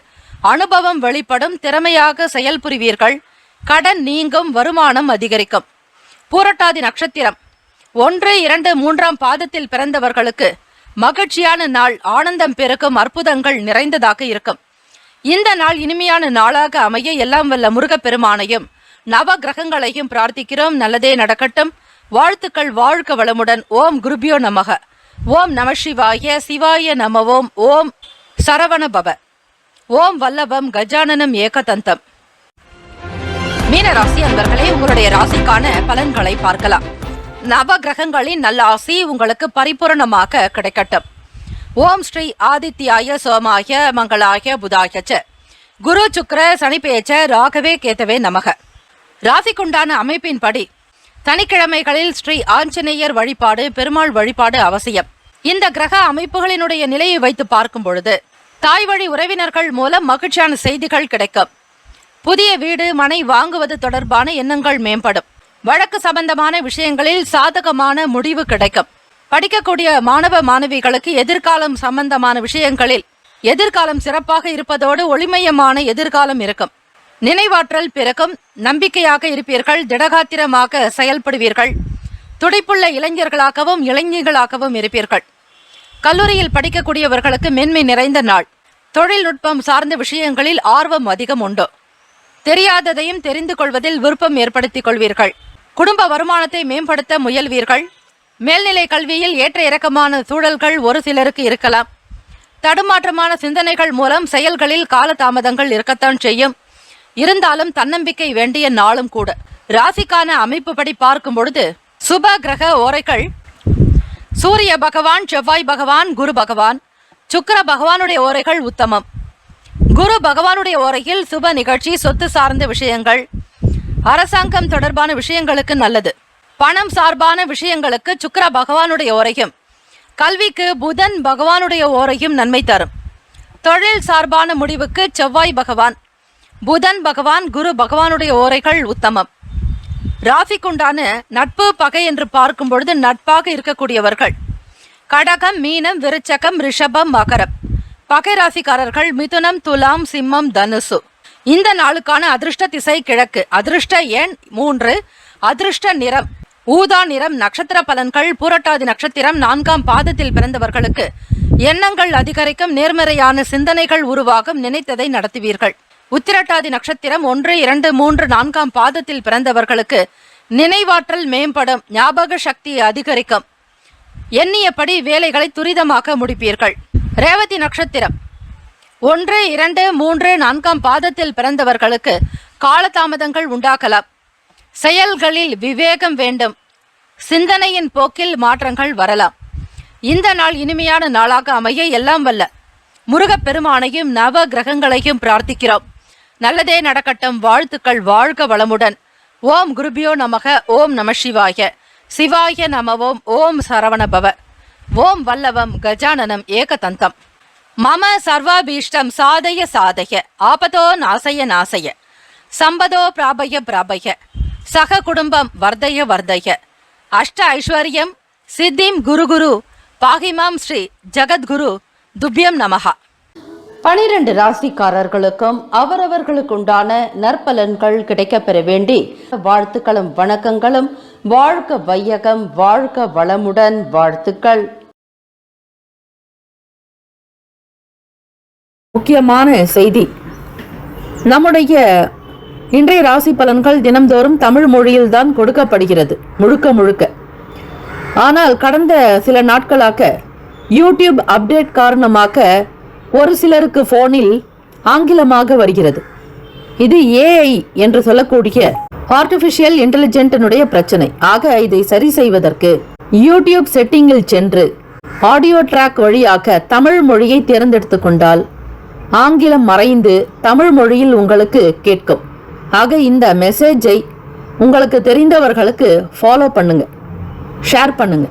அனுபவம் வெளிப்படும். திறமையாக செயல்புரிவீர்கள். கடன் நீங்கும். வருமானம் அதிகரிக்கும். பூரட்டாதி நட்சத்திரம் 1-2-3 பாதத்தில் பிறந்தவர்களுக்கு மகிழ்ச்சியான நாள். ஆனந்தம் பெருக்கும். அற்புதங்கள் நிறைந்ததாக இருக்கும். இந்த நாள் இனிமையான நாளாக அமைய எல்லாம் வல்ல முருகப்பெருமானையும் நவ கிரகங்களையும் பிரார்த்திக்கிறோம். நல்லதே நடக்கட்டும். வாழ்த்துக்கள். வாழ்க வளமுடன். ஓம் குருபியோ நமக. ஓம் நம சிவாய. சிவாய நமவோம். ஓம் சரவண பவ. ஓம் வல்லபம் கஜானனம் ஏகதந்தம். மீன ராசி அன்பர்களே, உங்களுடைய ராசிக்கான பலன்களை பார்க்கலாம். நவ கிரகங்களின் நல்ல ஆசி உங்களுக்கு பரிபூரணமாக கிடைக்கட்டும். ஓம் ஸ்ரீ ஆதித்யாய சோமாய மங்களாய புதாயச்ச குரு சுக்கிர சனிப்பேச்ச ராகவே கேத்தவே நமக. ராசிக்குண்டான அமைப்பின்படி சனிக்கிழமைகளில் ஸ்ரீ ஆஞ்சநேயர் வழிபாடு, பெருமாள் வழிபாடு அவசியம். இந்த கிரக அமைப்புகளினுடைய நிலையை வைத்து பார்க்கும் பொழுது தாய் வழி உறவினர்கள் மூலம் மகிழ்ச்சியான செய்திகள் கிடைக்கும். புதிய வீடு மனை வாங்குவது தொடர்பான எண்ணங்கள் மேம்படும். வழக்கு சம்பந்தமான விஷயங்களில் சாதகமான முடிவு கிடைக்கும். படிக்கக்கூடிய மாணவ மாணவிகளுக்கு எதிர்காலம் சம்பந்தமான விஷயங்களில் எதிர்காலம் சிறப்பாக இருப்பதோடு ஒளிமயமான எதிர்காலம் இருக்கும். நினைவாற்றல் பிறக்கும். நம்பிக்கையாக இருப்பீர்கள். திடகாத்திரமாக செயல்படுவீர்கள். துடிப்புள்ள இளைஞர்களாகவும் இளைஞர்களாகவும் இருப்பீர்கள். கல்லூரியில் படிக்கக்கூடியவர்களுக்கு மென்மை நிறைந்த நாள். தொழில்நுட்பம் சார்ந்த விஷயங்களில் ஆர்வம் அதிகம் உண்டு. தெரியாததையும் தெரிந்து கொள்வதில் விருப்பம் ஏற்படுத்திக் கொள்வீர்கள். குடும்ப வருமானத்தை மேம்படுத்த முயல்வீர்கள். மேல்நிலை கல்வியில் ஏற்ற இறக்கமான சூழல்கள் ஒரு சிலருக்கு இருக்கலாம். தடுமாற்றமான சிந்தனைகள் மூலம் செயல்களில் காலதாமதங்கள் இருக்கத்தான் செய்யும். இருந்தாலும் தன்னம்பிக்கை வேண்டிய நாளும் கூட. ராசிக்கான அமைப்பு படி பார்க்கும் பொழுது சுப கிரக ஓரைகள்: சூரிய பகவான், செவ்வாய் பகவான், குரு பகவான், சுக்கிர பகவானுடைய ஓரைகள் உத்தமம். குரு பகவானுடைய ஓரையில் சுப நிகழ்ச்சி, சொத்து சார்ந்த விஷயங்கள், அரசாங்கம் தொடர்பான விஷயங்களுக்கு நல்லது. பணம் சார்பான விஷயங்களுக்கு சுக்கிர பகவானுடைய ஓரையும், கல்விக்கு புதன் பகவானுடைய ஓரையும் நன்மை தரும். தொழில் சார்பான முடிவுக்கு செவ்வாய் பகவான், புதன் பகவான், குரு பகவானுடைய ஓரைகள் உத்தமம். ராசிக்குண்டான நட்பு பகை என்று பார்க்கும் பொழுது நட்பாக இருக்கக்கூடியவர்கள் கடகம், மீனம், விருச்சகம், ரிஷபம், மகரம். பகை ராசிக்காரர்கள் மிதுனம், துலாம், சிம்மம், தனுசு. இந்த நாளுக்கான அதிர்ஷ்ட திசை கிழக்கு. அதிர்ஷ்ட எண் 3. அதிர்ஷ்ட நிறம் ஊதா நிறம். நட்சத்திர பலன்கள்: பூரட்டாதி நட்சத்திரம் 4 பாதத்தில் பிறந்தவர்களுக்கு எண்ணங்கள் அதிகரிக்கும். நேர்மறையான சிந்தனைகள் உருவாகும். நினைத்ததை நடத்துவீர்கள். உத்திரட்டாதி நட்சத்திரம் 1, 2, 3, 4 பாதத்தில் பிறந்தவர்களுக்கு நினைவாற்றல் மேம்படும். ஞாபக சக்தி அதிகரிக்கும். எண்ணியபடி வேலைகளை துரிதமாக முடிப்பீர்கள். ரேவதி நட்சத்திரம் 1, 2, 3, 4 பாதத்தில் பிறந்தவர்களுக்கு காலதாமதங்கள் உண்டாகலாம். செயல்களில் விவேகம் வேண்டும். சிந்தனையின் போக்கில் மாற்றங்கள் வரலாம். இந்த நாள் இனிமையான நாளாக அமைய எல்லாம் வல்ல முருகப்பெருமானையும் நவ கிரகங்களையும் பிரார்த்திக்கிறோம். நல்லதே நடக்கட்டும். வாழ்த்துக்கள். வாழ்க வளமுடன். ஓம் குருபியோ நமக. ஓம் நம சிவாய. சிவாய நமவோம். ஓம் சரவண பவ. ஓம் வல்லவம் கஜானனம் ஏகதந்தம். மம சர்வாபீஷ்டம் சாதய சாதய. ஆபதோ நாசய நாசய. சம்பதோ பிராபய பிராபய. சக குடும்பம் வர்தய வர்தய. அஷ்ட ஐஸ்வர்யம் சித்திம் குரு குரு பாகிமாம் ஸ்ரீ ஜகத்குரு துப்யம் நமஹா. 12 ராசிக்காரர்களுக்கும் அவரவர்களுக்குண்டான நற்பலன்கள் கிடைக்கப்பெற வேண்டி வாழ்த்துக்களும் வணக்கங்களும் வாழ்க வையகம், வாழ்க வளமுடன். வாழ்த்துக்கள். முக்கியமான செய்தி, நம்முடைய இன்றைய ராசி பலன்கள் தினம்தோறும் தமிழ் மொழியில் தான் கொடுக்கப்படுகிறது முழுக்க. ஆனால் கடந்த சில நாட்களாக யூடியூப் அப்டேட் காரணமாக ஒரு சிலருக்கு போனில் ஆங்கிலமாக வருகிறது. இது ஏஐ என்று சொல்லக்கூடிய ஆர்டிபிஷியல் இன்டெலிஜென்டினுடைய பிரச்சனை. ஆக இதை சரி செய்வதற்கு யூடியூப் செட்டிங்கில் சென்று ஆடியோ ட்ராக் வழியாக தமிழ் மொழியை தேர்ந்தெடுத்து கொண்டால் ஆங்கிலம் மறைந்து தமிழ் மொழியில் உங்களுக்கு கேட்கும். ஆக இந்த மெசேஜை உங்களுக்கு தெரிந்தவர்களுக்கு ஃபாலோ பண்ணுங்க, ஷேர் பண்ணுங்க.